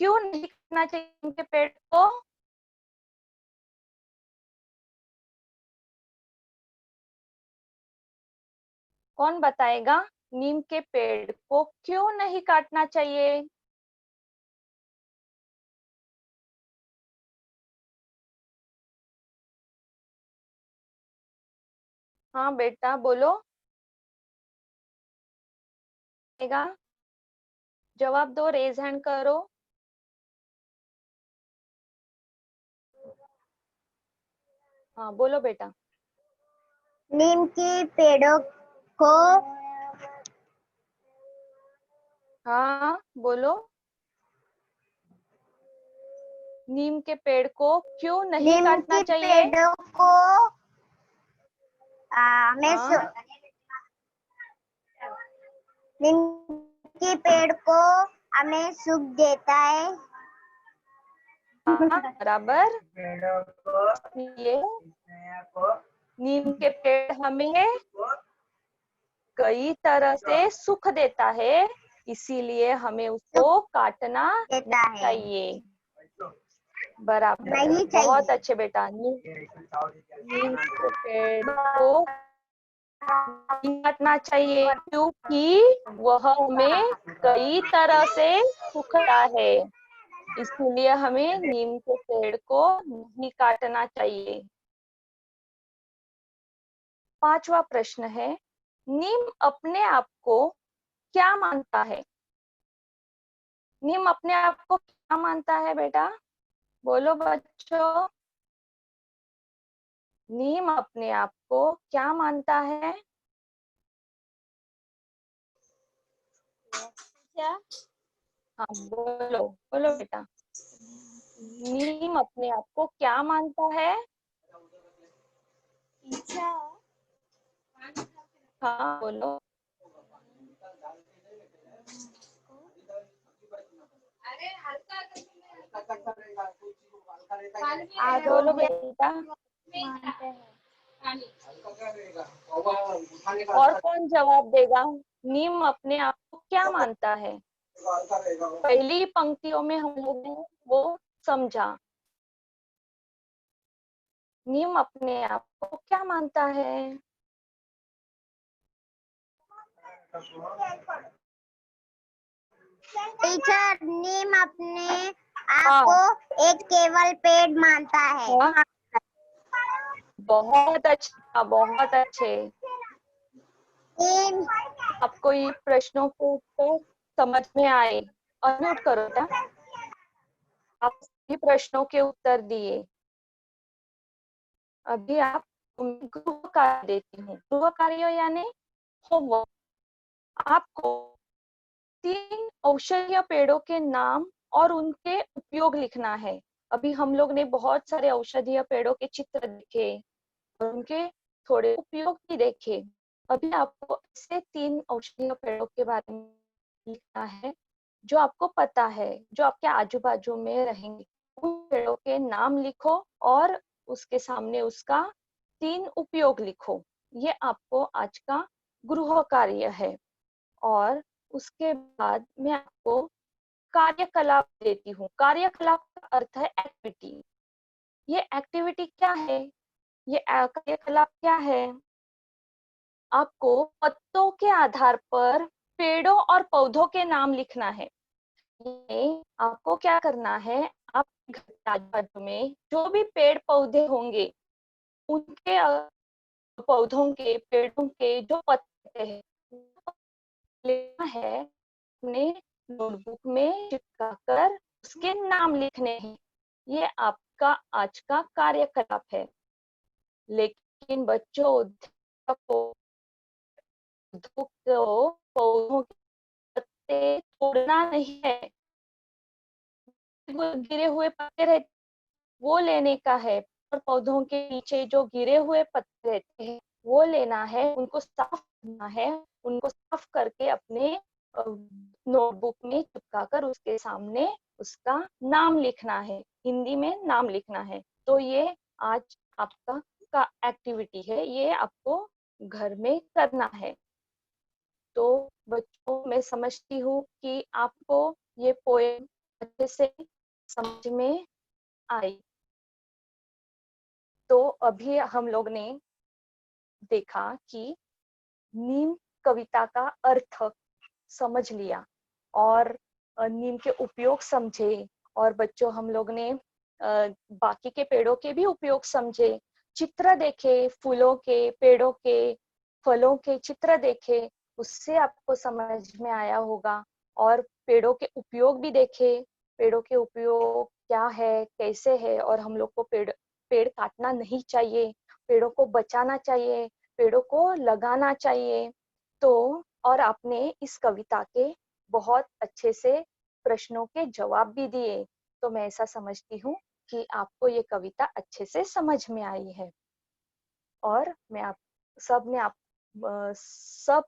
Speaker 1: क्यों नहीं काटना चाहिए नीम के पेड़ को? कौन बताएगा? नीम के पेड़ को क्यों नहीं काटना चाहिए? हाँ बेटा बोलो। जवाब दो, रेज हैंड करो। हाँ बोलो बेटा।
Speaker 2: नीम की पेड़ों को
Speaker 1: हाँ बोलो। नीम के पेड़ को क्यों नहीं काटना चाहिए?
Speaker 2: पेड़ों को हमें
Speaker 1: हाँ?
Speaker 2: नीम के पेड़ को हमें सुख देता है।
Speaker 1: हाँ बराबर। ये नीम के पेड़ हमें कई तरह से सुख देता है, इसीलिए हमें उसको काटना
Speaker 2: देता
Speaker 1: नहीं
Speaker 2: है।
Speaker 1: चाहिए। बराबर,
Speaker 2: नहीं
Speaker 1: बहुत
Speaker 2: चाहिए।
Speaker 1: अच्छे बेटा। नीम के पेड़ को नहीं काटना चाहिए क्योंकि वह हमें कई तरह से सुख देता है, इसलिए हमें नीम के पेड़ को नहीं काटना चाहिए। पांचवा प्रश्न है, नीम अपने आप को क्या मानता है? नीम अपने आप को क्या मानता है बेटा? बोलो बच्चों। नीम अपने आप को क्या मानता है? हाँ बोलो बोलो बेटा। नीम अपने आप को क्या मानता है? हाँ बोलो। बोलो
Speaker 2: आरोग्य
Speaker 1: बेटा।
Speaker 2: मानते हैं।
Speaker 1: और कौन जवाब देगा? नीम अपने आप को क्या मानता है? पहली पंक्तियों में हम लोगों ने वो समझा। नीम अपने आप को क्या मानता है?
Speaker 2: टीचर, नीम अपने आप
Speaker 1: हाँ
Speaker 2: को एक केवल पेड़ मानता है।
Speaker 1: हाँ, बहुत अच्छा, बहुत अच्छे।
Speaker 2: नीम
Speaker 1: आपको ये प्रश्नों के उत्तर समझ में आए? अनम्यूट करो क्या? आप सभी प्रश्नों के उत्तर दिए। अभी आप गृह कार्य देती हूँ। गृह कार्य यानी होमवर्क। आपको 3 औषधीय पेड़ों के नाम और उनके उपयोग लिखना है। अभी हम लोग ने बहुत सारे औषधीय पेड़ों के चित्र देखे और उनके थोड़े उपयोग भी देखे। अभी आपको ऐसे 3 औषधीय पेड़ों के बारे में लिखना है जो आपको पता है, जो आपके आजू बाजू में रहेंगे। उन पेड़ों के नाम लिखो और उसके सामने उसका 3 उपयोग लिखो। ये आपको आज का गृह कार्य है। और उसके बाद मैं आपको कार्यकलाप देती हूँ। कार्यकलाप का अर्थ है एक्टिविटी। ये एक्टिविटी क्या है? ये कार्यकलाप क्या है? आपको पत्तों के आधार पर पेड़ों और पौधों के नाम लिखना है। ये आपको क्या करना है? आप घर के आजू बाजू में जो भी पेड़ पौधे होंगे उनके पौधों के, पेड़ों के जो पत्ते हैं, लेना है, अपने नोटबुक में चिपका कर उसके नाम लिखने हैं। ये आपका आज का कार्यकलाप है। लेकिन बच्चों, पौधों के पत्ते तोड़ना नहीं है, वो गिरे हुए पत्ते रहते वो लेने का है। और पौधों के नीचे जो गिरे हुए पत्ते रहते हैं वो लेना है, उनको साफ करना है, उनको साफ करके अपने नोटबुक में चिपका कर उसके सामने उसका नाम लिखना है, हिंदी में नाम लिखना है। तो ये आज आपका का एक्टिविटी है, ये आपको घर में करना है। तो बच्चों, मैं समझती हूँ कि आपको ये पोएम अच्छे से समझ में आई। तो अभी हम लोग ने देखा कि नीम कविता का अर्थ समझ लिया और नीम के उपयोग समझे, और बच्चों हम लोग ने बाकी के पेड़ों के भी उपयोग समझे, चित्र देखे, फूलों के, पेड़ों के, फलों के चित्र देखे, उससे आपको समझ में आया होगा। और पेड़ों के उपयोग भी देखे, पेड़ों के उपयोग क्या है, कैसे है, और हम लोग को पेड़ पेड़ काटना नहीं चाहिए, पेड़ों को बचाना चाहिए, पेड़ों को लगाना चाहिए। तो और आपने इस कविता के बहुत अच्छे से प्रश्नों के जवाब भी दिए। तो मैं ऐसा समझती हूँ कि आपको ये कविता अच्छे से समझ में आई है। और मैं आप सब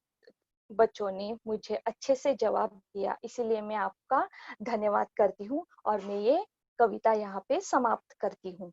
Speaker 1: बच्चों ने मुझे अच्छे से जवाब दिया, इसीलिए मैं आपका धन्यवाद करती हूँ और मैं ये कविता यहाँ पे समाप्त करती हूँ।